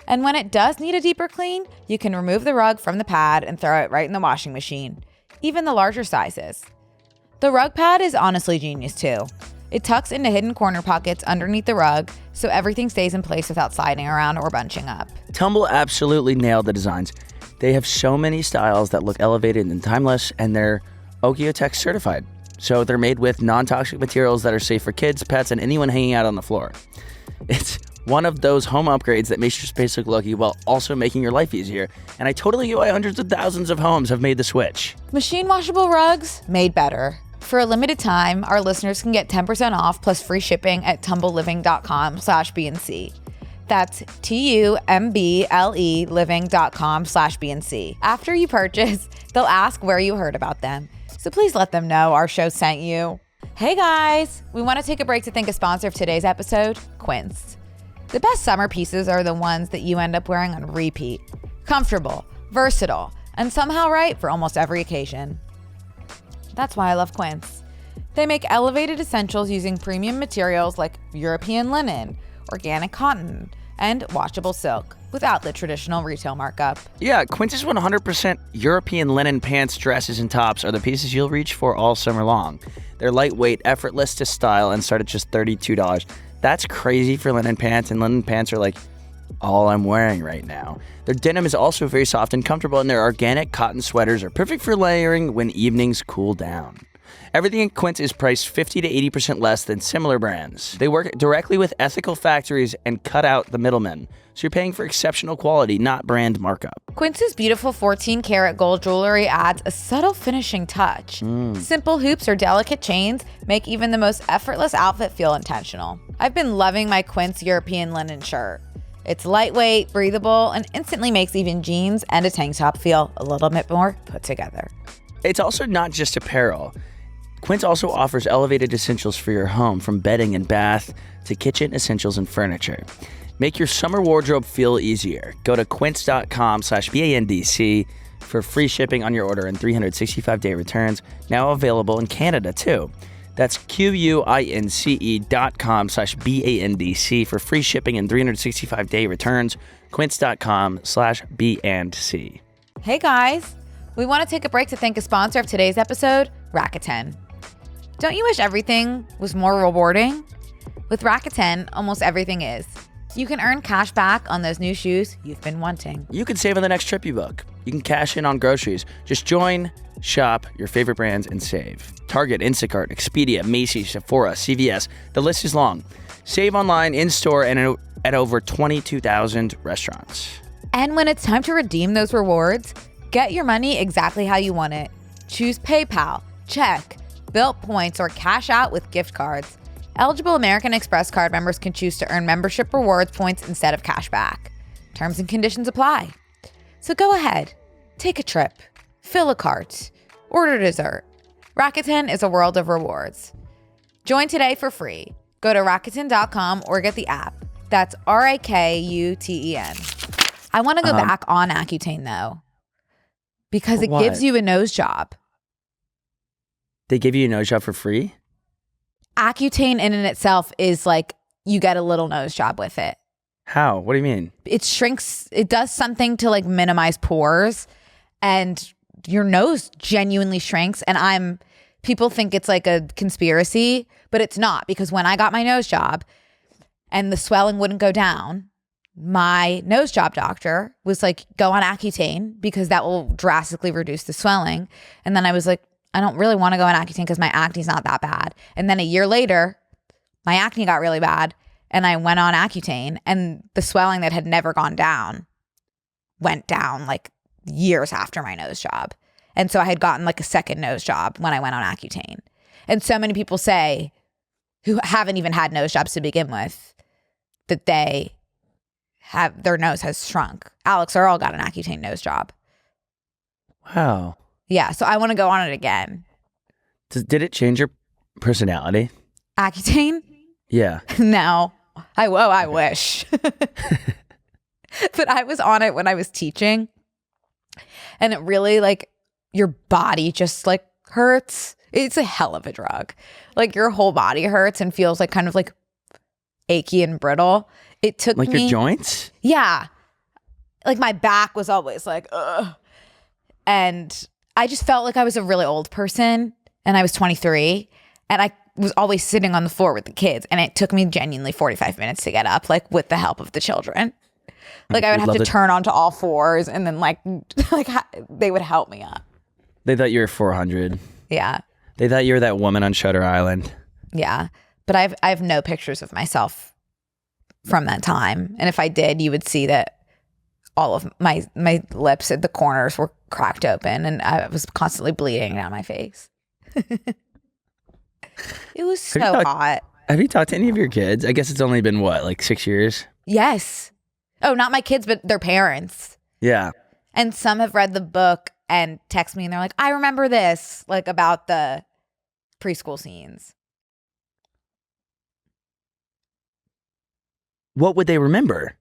And when it does need a deeper clean, you can remove the rug from the pad and throw it right in the washing machine, even the larger sizes. The rug pad is honestly genius too. It tucks into hidden corner pockets underneath the rug, so everything stays in place without sliding around or bunching up. Tumble absolutely nailed the designs. They have so many styles that look elevated and timeless, and they're Okiotech certified. So they're made with non-toxic materials that are safe for kids, pets, and anyone hanging out on the floor. It's one of those home upgrades that makes your space look lucky while also making your life easier. And I totally get why hundreds of thousands of homes have made the switch. Machine washable rugs made better. For a limited time, our listeners can get 10% off plus free shipping at tumbleliving.com/BNC. That's TUMBLE living.com/BNC. After you purchase, they'll ask where you heard about them. So please let them know our show sent you. Hey guys, we want to take a break to thank a sponsor of today's episode, Quince. The best summer pieces are the ones that you end up wearing on repeat. Comfortable, versatile, and somehow right for almost every occasion. That's why I love Quince. They make elevated essentials using premium materials like European linen, organic cotton, and washable silk without the traditional retail markup. Yeah, Quince's 100% European linen pants, dresses, and tops are the pieces you'll reach for all summer long. They're lightweight, effortless to style, and start at just $32. That's crazy for linen pants, and linen pants are like all I'm wearing right now. Their denim is also very soft and comfortable, and their organic cotton sweaters are perfect for layering when evenings cool down. Everything at Quince is priced 50 to 80% less than similar brands. They work directly with ethical factories and cut out the middlemen, so you're paying for exceptional quality, not brand markup. Quince's beautiful 14-karat gold jewelry adds a subtle finishing touch. Simple hoops or delicate chains make even the most effortless outfit feel intentional. I've been loving my Quince European linen shirt. It's lightweight, breathable, and instantly makes even jeans and a tank top feel a little bit more put together. It's also not just apparel. Quince also offers elevated essentials for your home, from bedding and bath to kitchen essentials and furniture. Make your summer wardrobe feel easier. Go to quince.com/BANDC for free shipping on your order and 365-day returns, now available in Canada too. That's QUINCE.com/BANDC for free shipping and 365-day returns, quince.com/BNC. Hey guys, we want to take a break to thank a sponsor of today's episode, Rakuten. Don't you wish everything was more rewarding? With Rakuten, almost everything is. You can earn cash back on those new shoes you've been wanting. You can save on the next trip you book. You can cash in on groceries. Just join, shop your favorite brands, and save. Target, Instacart, Expedia, Macy's, Sephora, CVS. The list is long. Save online, in-store, and at over 22,000 restaurants. And when it's time to redeem those rewards, get your money exactly how you want it. Choose PayPal, check, Built Points, or cash out with gift cards. Eligible American Express card members can choose to earn membership rewards points instead of cash back. Terms and conditions apply. So go ahead, take a trip, fill a cart, order dessert. Rakuten is a world of rewards. Join today for free. Go to Rakuten.com or get the app. That's Rakuten. I want to go back on Accutane though, because it gives you a nose job. They give you a nose job for free? Accutane in and itself is like, you get a little nose job with it. How? What do you mean? It shrinks, it does something to like minimize pores, and your nose genuinely shrinks. And people think it's like a conspiracy, but it's not, because when I got my nose job and the swelling wouldn't go down, my nose job doctor was like, go on Accutane because that will drastically reduce the swelling. And then I was like, I don't really want to go on Accutane because my acne's not that bad. And then a year later, my acne got really bad and I went on Accutane, and the swelling that had never gone down went down like years after my nose job. And so I had gotten like a second nose job when I went on Accutane. And so many people say, who haven't even had nose jobs to begin with, that their nose has shrunk. Alex Earl got an Accutane nose job. Wow. Yeah, so I want to go on it again. Did it change your personality? Accutane? Yeah. No. I wish. But I was on it when I was teaching, and it really, like, your body just like hurts. It's a hell of a drug. Like, your whole body hurts and feels like kind of like achy and brittle. It took like me, your joints? Yeah. Like, my back was always like, ugh. And I just felt like I was a really old person, and I was 23, and I was always sitting on the floor with the kids, and it took me genuinely 45 minutes to get up, like, with the help of the children. Like, I would have to turn onto all fours, and then like they would help me up. They thought you were 400. Yeah. They thought you were that woman on Shutter Island. Yeah. But I have no pictures of myself from that time. And if I did, you would see that all of my lips at the corners were cracked open, and I was constantly bleeding down my face. It was so hot. Have you talked to any of your kids? I guess it's only been, what, like 6 years? Yes. Oh, not my kids, but their parents. Yeah. And some have read the book and text me and they're like, I remember this, like about the preschool scenes. What would they remember?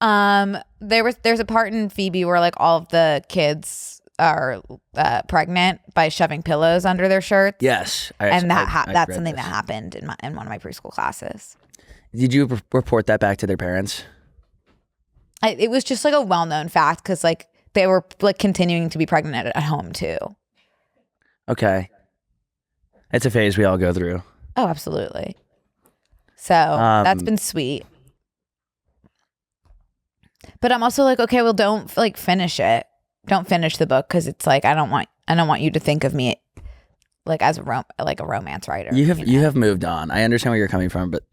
There's a part in Phoebe where like all of the kids are pregnant by shoving pillows under their shirts. Yes. That's something that happened in one of my preschool classes. Did you report that back to their parents? It was just like a well-known fact because like they were like continuing to be pregnant at home too. Okay. It's a phase we all go through. Oh, absolutely. So that's been sweet. But I'm also like, okay, well, don't like finish it. Don't finish the book because it's like I don't want you to think of me like as a romance writer. You have moved on. I understand where you're coming from, but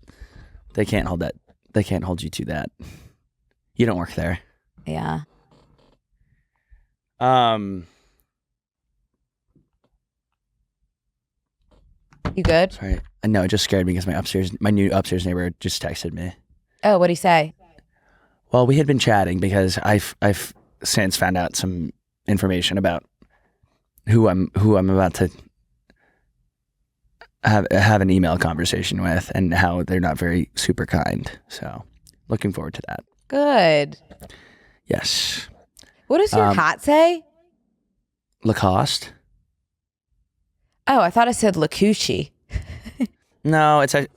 they can't hold that. They can't hold you to that. You don't work there. Yeah. You good? Sorry. No, it just scared me because my new upstairs neighbor just texted me. Oh, what'd he say? Well, we had been chatting because I've since found out some information about who I'm about to have an email conversation with and how they're not very super kind. So, looking forward to that. Good. Yes. What does your hat say? Lacoste. Oh, I thought it said Lacucci. No, it's a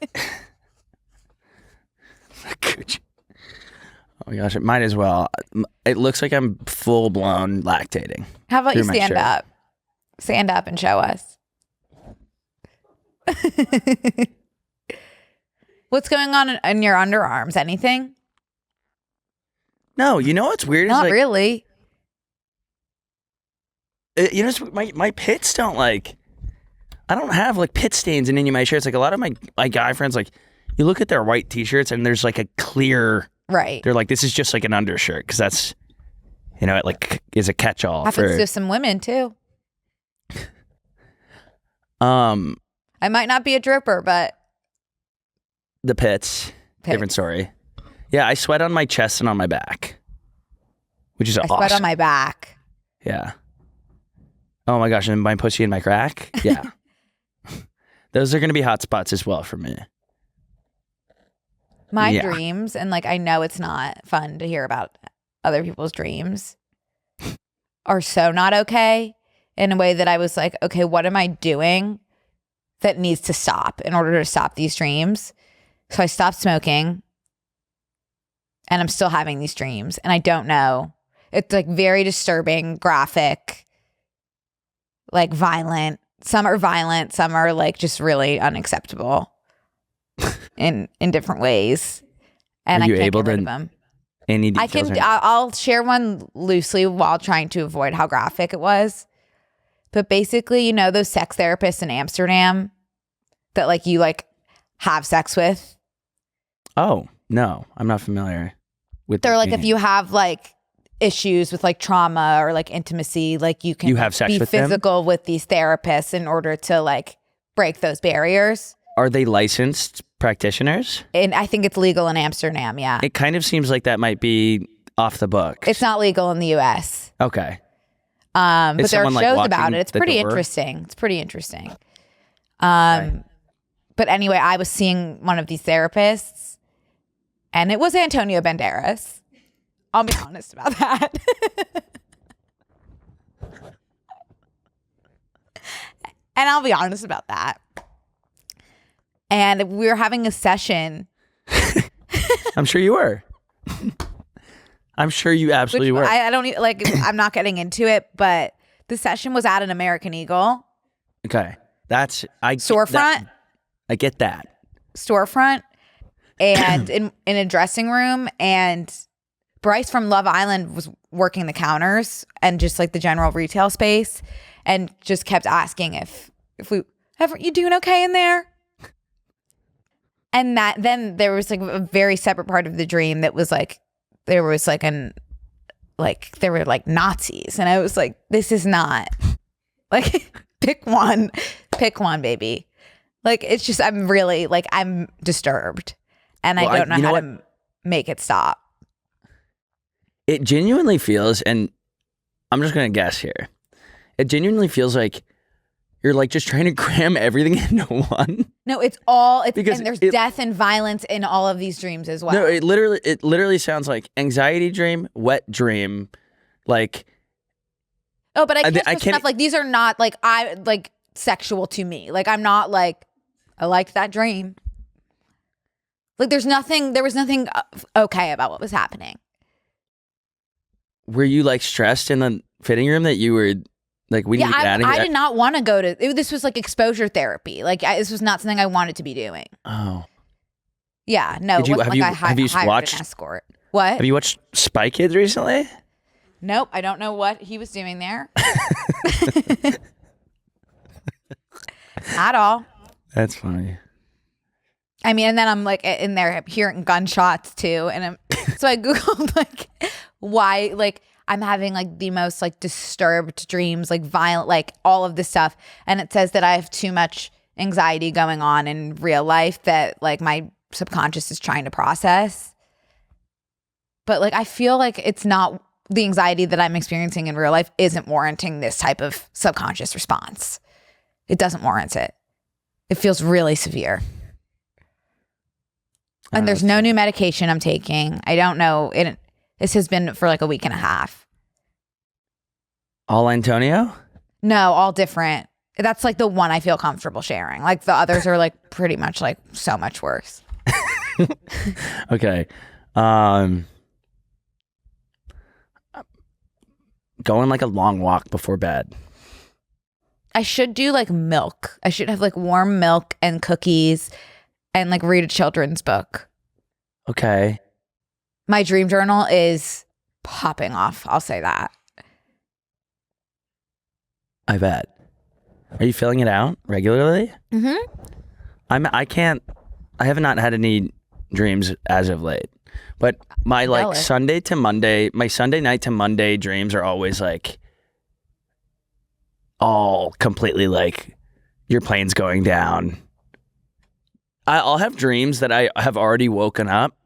Lacucci. Oh my gosh, it might as well. It looks like I'm full blown lactating. How about you stand up? Stand up and show us. What's going on in your underarms? Anything? No, you know what's weird? Not really. You know, my pits don't like. I don't have like pit stains in any of my shirts. Like a lot of my guy friends, like you look at their white t-shirts and there's like a clear. Right. They're like, this is just like an undershirt because that's, you know, it like is a catch-all. Happens to some women too. I might not be a dripper, but the pits. Different story. Yeah, I sweat on my chest and on my back, which is awesome. I sweat on my back. Yeah. Oh my gosh, and my pussy and my crack. Yeah. Those are going to be hot spots as well for me. My dreams, and like I know it's not fun to hear about other people's dreams, are so not okay in a way that I was like, okay, what am I doing that needs to stop in order to stop these dreams? So I stopped smoking and I'm still having these dreams and I don't know. It's like very disturbing, graphic, like violent. Some are violent, some are like just really unacceptable. in different ways, and I can't get rid of them. Any details? I'll share one loosely while trying to avoid how graphic it was. But basically, you know those sex therapists in Amsterdam that like you like have sex with? Oh no, I'm not familiar with. They're like if you have like issues with like trauma or like intimacy, like you can have sex be with physical them? With these therapists in order to like break those barriers. Are they licensed practitioners? And I think it's legal in Amsterdam, yeah. It kind of seems like that might be off the books. It's not legal in the US. Okay. But there are shows like about it. It's pretty interesting. It's pretty interesting. But anyway, I was seeing one of these therapists and it was Antonio Banderas. I'll be honest about that. And I'll be honest about that. And we were having a session. I'm sure you were. I'm sure you absolutely were. I don't like. I'm not getting into it, but the session was at an American Eagle. Okay, storefront. I get that storefront, and in a dressing room, and Bryce from Love Island was working the counters and just like the general retail space, and just kept asking if you doing okay in there. And then there was like a very separate part of the dream that was like, there were like Nazis. And I was like, this is not like, pick one, baby. Like, it's just, I'm really like, I'm disturbed and I don't know how to make it stop. It genuinely feels, and I'm just going to guess here. It genuinely feels like you're like just trying to cram everything into one. No, and there's death and violence in all of these dreams as well. No, it literally sounds like anxiety dream, wet dream, like. Oh, but I can't stuff like these are not like sexual to me. Like I'm not like I liked that dream. Like there was nothing okay about what was happening. Were you like stressed in the fitting room that you were like we need to get out of here? I did not want to go to this was like exposure therapy. Like this was not something I wanted to be doing. Oh. Yeah, no. Have you watched an escort? What? Have you watched Spy Kids recently? Nope, I don't know what he was doing there. At all. That's funny. I mean, and then I'm like in there hearing gunshots too. And so I Googled like why, like I'm having like the most like disturbed dreams, like violent, like all of this stuff. And it says that I have too much anxiety going on in real life that like my subconscious is trying to process. But like, I feel like it's not the anxiety that I'm experiencing in real life isn't warranting this type of subconscious response. It doesn't warrant it. It feels really severe. And there's no new medication I'm taking. I don't know. This has been for like a week and a half. All Antonio? No, all different. That's like the one I feel comfortable sharing. Like the others are like pretty much like so much worse. Okay. Going like a long walk before bed. I should do like milk. I should have like warm milk and cookies and like read a children's book. Okay. My dream journal is popping off. I'll say that. I bet. Are you filling it out regularly? Mm-hmm. I have not had any dreams as of late. But my like Sunday night to Monday dreams are always like all completely like your plane's going down. I'll have dreams that I have already woken up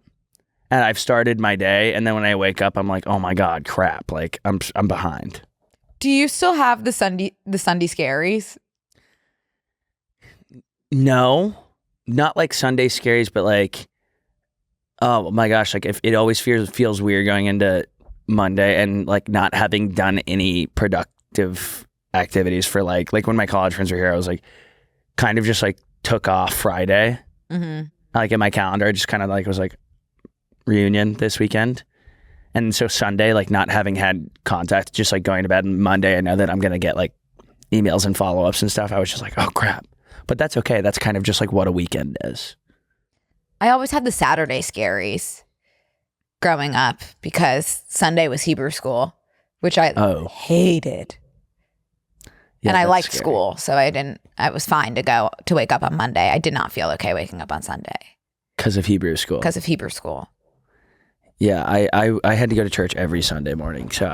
and I've started my day, and then when I wake up, I'm like, oh my God, crap! Like I'm behind. Do you still have the Sunday Scaries? No, not like Sunday Scaries, but like, oh my gosh, like if it always feels weird going into Monday and like not having done any productive activities for like when my college friends were here, I was like kind of just like took off Friday. Mm-hmm. Like in my calendar, I just kind of like was like reunion this weekend. And so Sunday, like not having had contact, just like going to bed. And Monday, I know that I'm going to get like emails and follow-ups and stuff. I was just like, oh crap. But that's okay. That's kind of just like what a weekend is. I always had the Saturday Scaries growing up because Sunday was Hebrew school, which I hated. Yeah, and I liked school, so I was fine to wake up on Monday. I did not feel okay waking up on Sunday. Because of Hebrew school? Because of Hebrew school. Yeah, I had to go to church every Sunday morning, so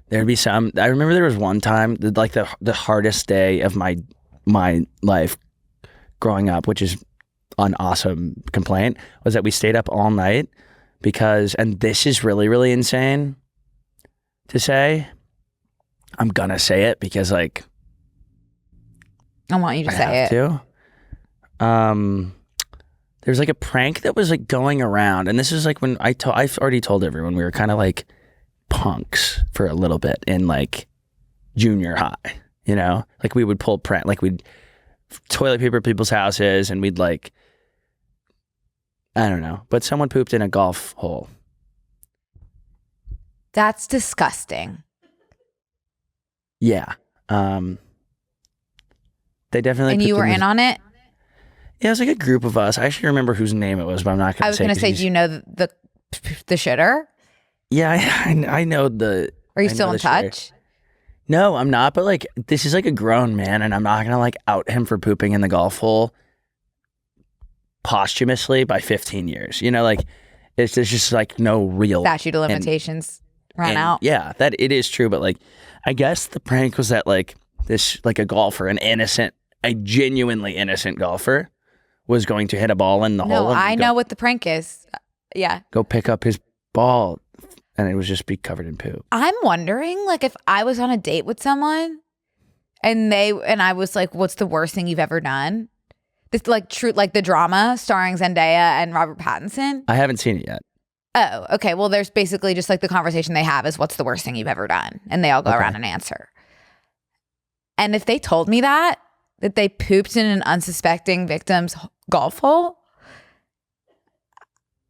there'd be some, I remember there was one time, like the hardest day of my life growing up, which is an awesome complaint, was that we stayed up all night because, and this is really, really insane to say, I'm gonna say it because like I want you to say it. There's like a prank that was like going around, and this is like when I've already told everyone we were kind of like punks for a little bit in like junior high, you know, like we would pull prank, like we'd toilet paper people's houses, and we'd like, I don't know, but someone pooped in a golf hole. That's disgusting. Yeah. They definitely. And you were in on it? Yeah, it was like a group of us. I actually remember whose name it was, but I'm not going to say. I was going to say, do you know the shitter? Yeah, I know the. Are you still in touch? No, I'm not. But like, this is like a grown man, and I'm not going to like out him for pooping in the golf hole posthumously by 15 years. You know, like there's just like no real statute of limitations run out. Yeah, that it is true. But like, I guess the prank was that like this, like a golfer, a genuinely innocent golfer was going to hit a ball in the hole. No, I know what the prank is. Yeah. go pick up his ball, and it would just be covered in poop. I'm wondering, like, if I was on a date with someone and I was like, what's the worst thing you've ever done? This like true, like the drama starring Zendaya and Robert Pattinson. I haven't seen it yet. Oh, okay. Well, there's basically just like the conversation they have is what's the worst thing you've ever done? And they all go around and answer. And if they told me that they pooped in an unsuspecting victim's golf hole,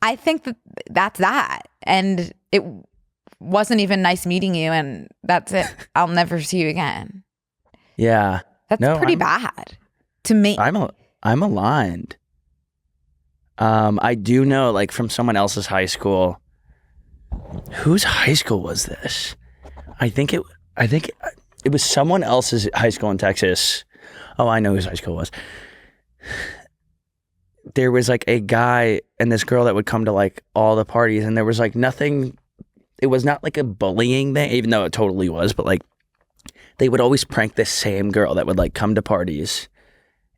I think that's that. And it wasn't even nice meeting you, and that's it. I'll never see you again. Yeah. That's pretty bad to me. I'm aligned. I do know, like, from someone else's high school. Whose high school was this? I think it was someone else's high school in Texas. Oh, I know whose high school it was. There was like a guy and this girl that would come to like all the parties, and there was like nothing. It was not like a bullying thing, even though it totally was. But like, they would always prank this same girl that would like come to parties,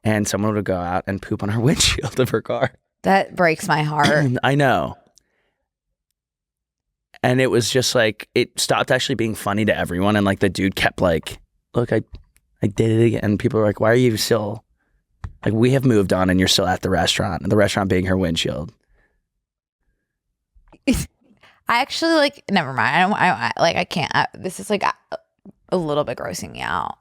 and someone would go out and poop on her windshield of her car. That breaks my heart. I know. And it was just like, it stopped actually being funny to everyone. And like the dude kept like, look, I did it again. And people were like, why are you still, like, we have moved on and you're still at the restaurant. And the restaurant being her windshield. I actually like, never mind. I can't. This is like a little bit grossing me out.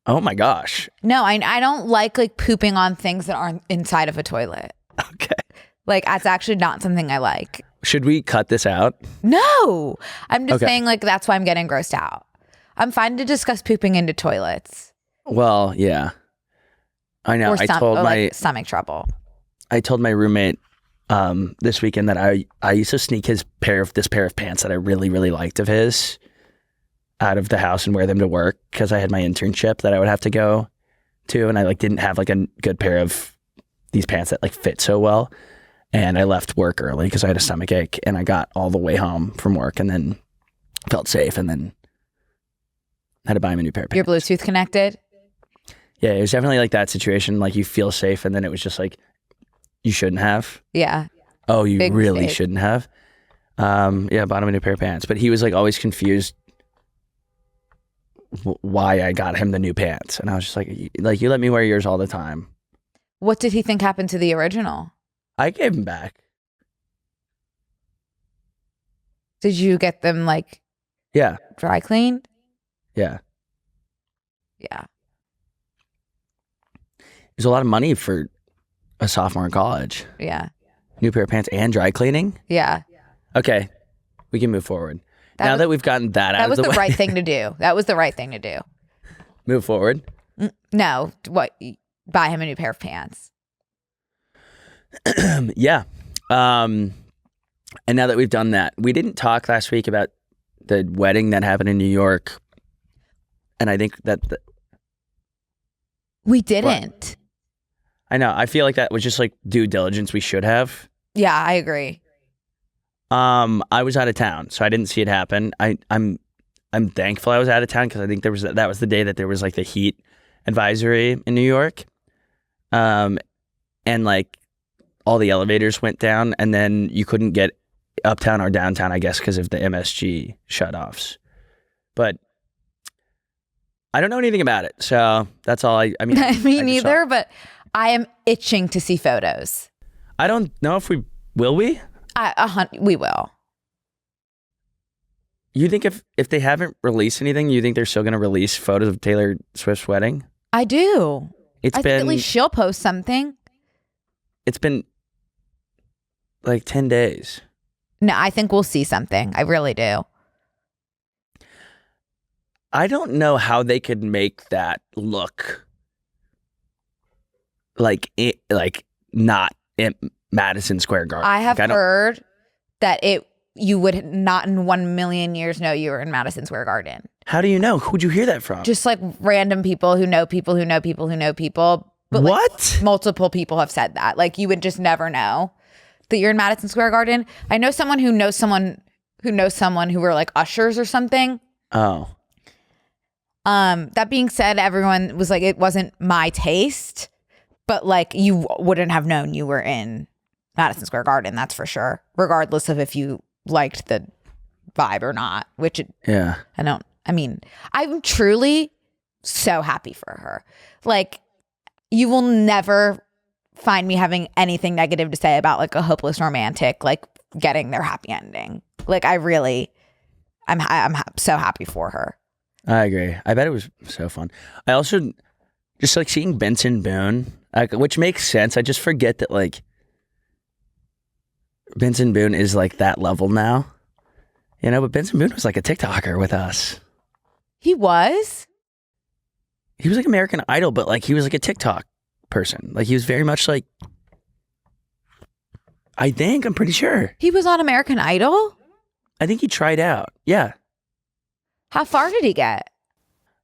Oh my gosh. No, I don't like pooping on things that aren't inside of a toilet. Okay. Like, that's actually not something I like. Should we cut this out? No, I'm just saying, like, that's why I'm getting grossed out. I'm fine to discuss pooping into toilets. Well, yeah. I know. Like stomach trouble. I told my roommate this weekend that I used to sneak this pair of pants that I really, really liked of his out of the house and wear them to work because I had my internship that I would have to go to, and I like didn't have like a good pair of these pants that like fit so well. And I left work early because I had a stomach ache, and I got all the way home from work and then felt safe, and then had to buy him a new pair of pants. You're Bluetooth connected? Yeah, it was definitely like that situation. Like, you feel safe, and then it was just like, you shouldn't have. Yeah. Oh, you Big really mistake. shouldn't have. Yeah, bought him a new pair of pants. But he was like always confused why I got him the new pants. And I was just like, you let me wear yours all the time. What did he think happened to the original? I gave him back. Did you get them like dry cleaned? Yeah. Yeah. There's a lot of money for a sophomore in college. Yeah. New pair of pants and dry cleaning? Yeah. Okay. We can move forward. That we've gotten that out of the way. That was the right thing to do. That was the right thing to do. Move forward? No. What? Buy him a new pair of pants. Yeah. And now that we've done that, we didn't talk last week about the wedding that happened in New York. And I think that... We didn't. I know. I feel like that was just like due diligence we should have. Yeah, I agree. I was out of town, so I didn't see it happen. I'm thankful I was out of town because I think that was the day that there was like the heat advisory in New York. And like all the elevators went down, and then you couldn't get uptown or downtown, I guess, because of the MSG shutoffs. But I don't know anything about it, so that's all I mean. Me neither, but I am itching to see photos. I don't know if we will. We will. You think if they haven't released anything, you think they're still going to release photos of Taylor Swift's wedding? I do. I think at been least she'll post something. It's been like 10 days. No, I think we'll see something. I really do. I don't know how they could make that look like not in Madison Square Garden. I have heard that you would not in 1 million years know you were in Madison Square Garden. How do you know? Who'd you hear that from? Just like random people who know people who know people who know people. But what? Like, multiple people have said that. Like, you would just never know that you're in Madison Square Garden. I know someone who knows someone who were like ushers or something. Oh. That being said, everyone was like, it wasn't my taste, but like you wouldn't have known you were in Madison Square Garden, that's for sure. Regardless of if you liked the vibe or not, I'm truly so happy for her. Like, you will never find me having anything negative to say about like a hopeless romantic, like getting their happy ending. Like, I'm so happy for her. I agree. I bet it was so fun. I also just like seeing Benson Boone, which makes sense. I just forget that like Benson Boone is like that level now, you know. But Benson Boone was like a TikToker with us. He was like American Idol, but like he was like a TikTok person. Like he was very much like, I'm pretty sure he was on American Idol. I think he tried out. Yeah. How far did he get?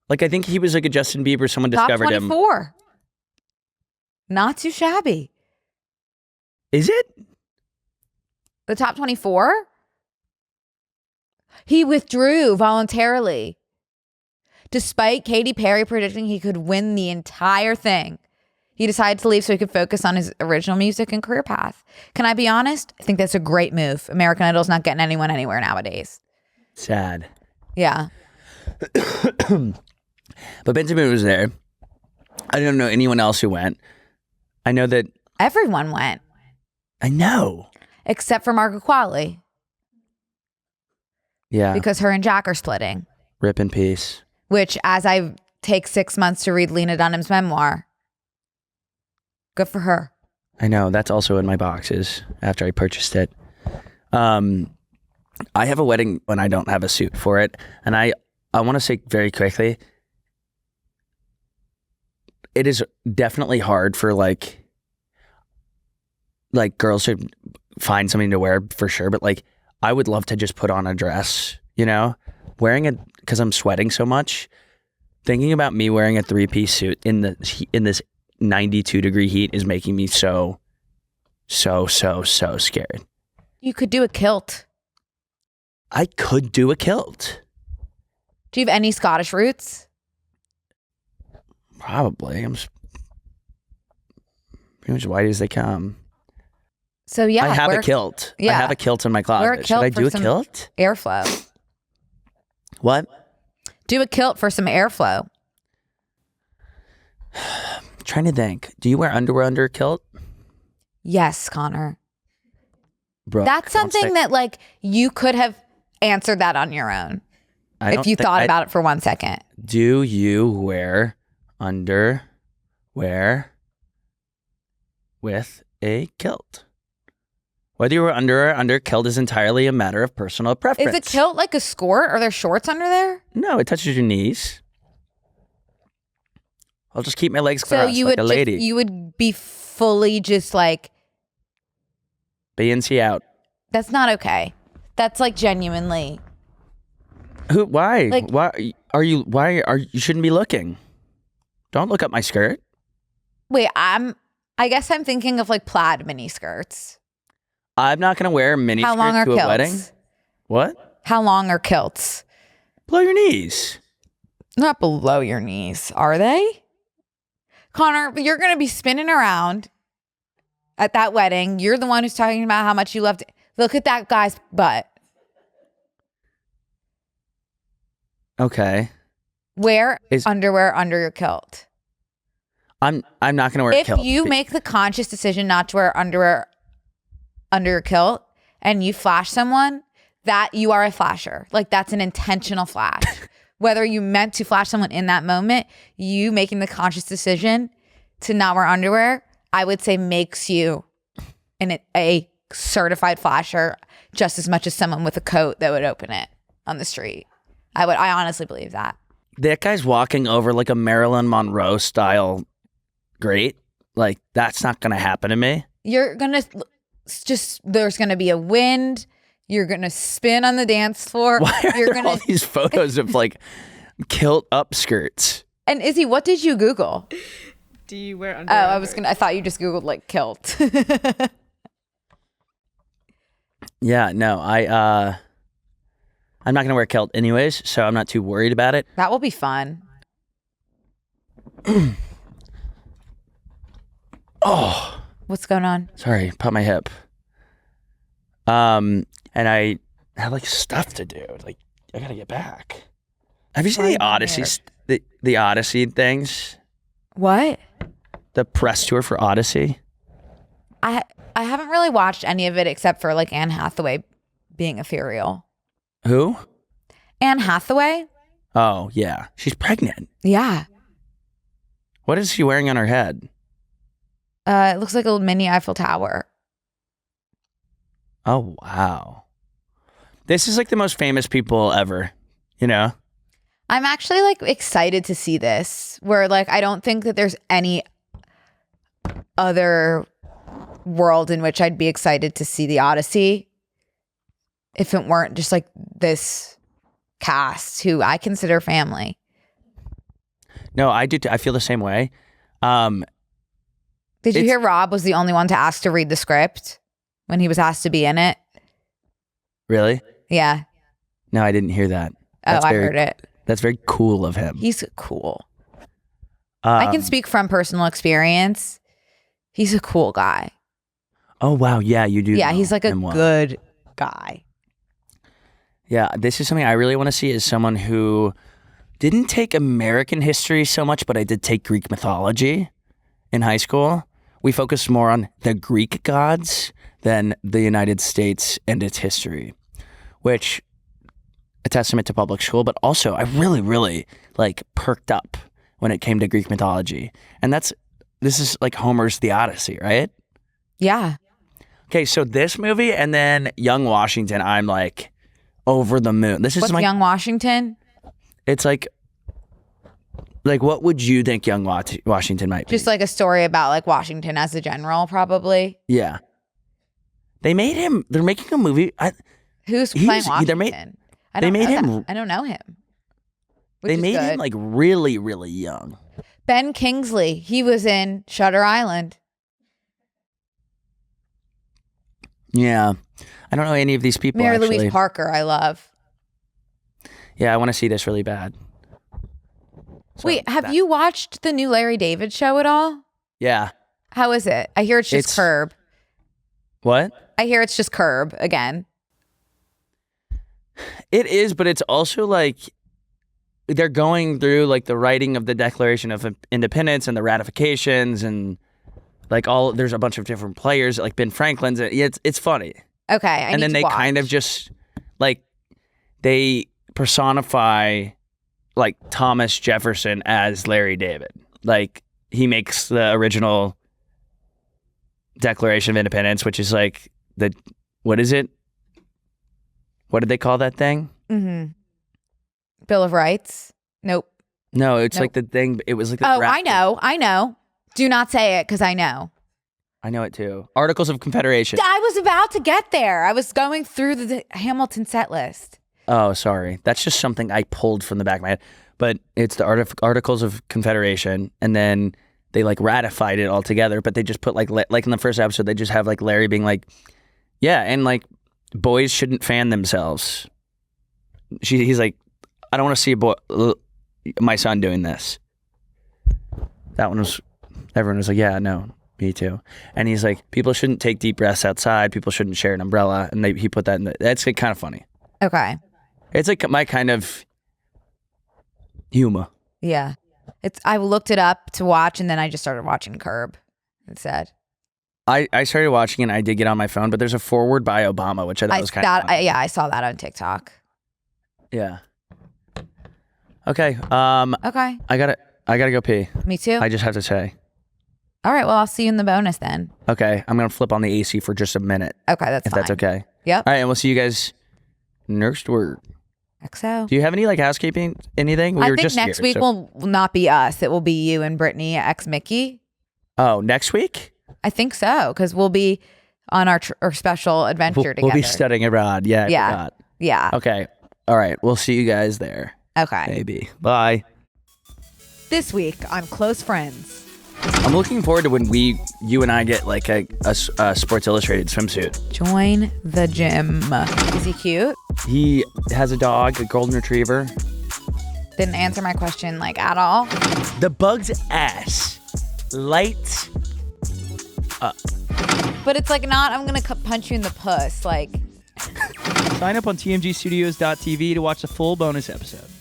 Like I think he was like a Justin Bieber. Someone discovered him. Top 24. Not too shabby. Is it? The top 24? He withdrew voluntarily. Despite Katy Perry predicting he could win the entire thing, he decided to leave so he could focus on his original music and career path. Can I be honest? I think that's a great move. American Idol's not getting anyone anywhere nowadays. Sad. Yeah. But Benson Boone was there. I don't know anyone else who went. I know that everyone went. I know. Except for Margaret Qualley. Yeah. Because her and Jack are splitting. Rip in peace. Which, as I take 6 months to read Lena Dunham's memoir, good for her. I know. That's also in my boxes after I purchased it. I have a wedding when I don't have a suit for it. And I want to say very quickly, it is definitely hard for like girls to find something to wear for sure. But like, I would love to just put on a dress, you know, wearing it because I'm sweating so much. Thinking about me wearing a 3-piece suit in this 92-degree heat is making me so scared. You could do a kilt. I could do a kilt. Do you have any Scottish roots? Probably. I'm pretty much white as they come. So yeah, I have a kilt. Yeah. I have a kilt in my closet. Should I do a kilt? Airflow. What? Do a kilt for some airflow. Trying to think. Do you wear underwear under a kilt? Yes, Connor. Brooke, that's something that like you could have answered that on your own if you thought about it for 1 second. Do you wear underwear with a kilt? Whether you wear underwear under a kilt is entirely a matter of personal preference. Is a kilt like a skirt? Are there shorts under there? No, it touches your knees. I'll just keep my legs crossed like a lady. You would be fully just like BNC out. That's not okay. That's like genuinely. Who? Why? Like, you shouldn't be looking. Don't look up my skirt. Wait, I guess I'm thinking of like plaid mini skirts. I'm not going to wear a mini skirt to a wedding. What? How long are kilts? Below your knees. Not below your knees, are they? Connor, you're going to be spinning around at that wedding. You're the one who's talking about how much you loved it. Look at that guy's butt. Okay. Wear underwear under your kilt. I'm not going to wear a kilt. If you make the conscious decision not to wear underwear under your kilt and you flash someone, that you are a flasher. Like that's an intentional flash. Whether you meant to flash someone in that moment, you making the conscious decision to not wear underwear, I would say makes you a certified flasher just as much as someone with a coat that would open it on the street. I honestly believe that. That guy's walking over like a Marilyn Monroe style great. Like that's not going to happen to me. You're going to there's going to be a wind. You're going to spin on the dance floor. Why are there all these photos of like kilt up skirts? And Izzy, what did you Google? Do you wear underwear? I thought you just Googled like kilt. Yeah, no, I'm not going to wear a kilt anyways, so I'm not too worried about it. That will be fun. Oh. What's going on? Sorry, popped my hip. And I had like stuff to do. Like I gotta get back. Have you seen the Odyssey, the Odyssey things? What? The press tour for Odyssey? I haven't really watched any of it except for like Anne Hathaway being ethereal. Who? Anne Hathaway? Oh, yeah. She's pregnant. Yeah. What is she wearing on her head? It looks like a mini Eiffel Tower. Oh, wow. This is like the most famous people ever, you know? I'm actually like excited to see this, where like I don't think that there's any other world in which I'd be excited to see the Odyssey if it weren't just like this cast who I consider family. No, I do. I feel the same way. Did you hear Rob was the only one to ask to read the script when he was asked to be in it? Really? Yeah. No, I didn't hear that. I heard it. That's very cool of him. He's cool. I can speak from personal experience. He's a cool guy. Oh, wow. Yeah, you do. Yeah, he's like a good guy. Yeah, this is something I really want to see is someone who didn't take American history so much, but I did take Greek mythology in high school. We focused more on the Greek gods than the United States and its history, which a testament to public school, but also I really, really like perked up when it came to Greek mythology. And this is like Homer's The Odyssey, right? Yeah. Okay, so this movie and then Young Washington, I'm like over the moon. What's Young Washington? It's like what would you think Young Washington might be? Just like a story about like Washington as a general, probably. Yeah. They're making a movie. Who's playing Washington? I don't know him. They made him like really, really young. Ben Kingsley. He was in Shutter Island. Yeah. I don't know any of these people. Mary Louise Parker, I love. Yeah, I want to see this really bad. So wait, have you watched the new Larry David show at all? Yeah. How is it? I hear it's just Curb. What? I hear it's just Curb again. It is, but it's also like they're going through like the writing of the Declaration of Independence and the ratifications and like there's a bunch of different players like Ben Franklin's. It's funny. Okay. And then they kind of just like they personify like Thomas Jefferson as Larry David. Like he makes the original Declaration of Independence, which is like what is it? What did they call that thing? Mm-hmm. Bill of Rights? Nope. No, it's like the thing. It was like the I know. Do not say it because I know. I know it too. Articles of Confederation. I was about to get there. I was going through the Hamilton set list. Oh, sorry. That's just something I pulled from the back of my head. But it's the Articles of Confederation, and then they like ratified it all together. But they just put like in the first episode, they just have like Larry being like, yeah, and like boys shouldn't fan themselves. He's like, I don't want to see my son doing this. Everyone was like, yeah, no, me too. And he's like, people shouldn't take deep breaths outside. People shouldn't share an umbrella. And he put that that's like kind of funny. Okay. It's like my kind of humor. Yeah. I looked it up to watch and then I just started watching Curb instead. I started watching and I did get on my phone, but there's a forward by Obama, which I thought was kind of funny. I saw that on TikTok. Yeah. Okay. Okay. I gotta go pee. Me too. I just have to say. All right. Well, I'll see you in the bonus then. Okay. I'm gonna flip on the AC for just a minute. Okay, that's fine. If that's okay. Yep. All right, and we'll see you guys next week. XO. Do you have any like housekeeping anything? I think next week will not be us. It will be you and Brittany ex Mickey. Oh, next week? I think so, because we'll be on our special adventure together. We'll be studying abroad. Yeah. Yeah. Yeah. Okay. All right. We'll see you guys there. Okay. Maybe. Bye. This week on Close Friends. I'm looking forward to when you and I get like a Sports Illustrated swimsuit. Join the gym. Is he cute? He has a dog, a golden retriever. Didn't answer my question like at all. The bug's ass lights up. But it's like not, I'm going to punch you in the puss. Like, Sign up on tmgstudios.tv to watch the full bonus episode.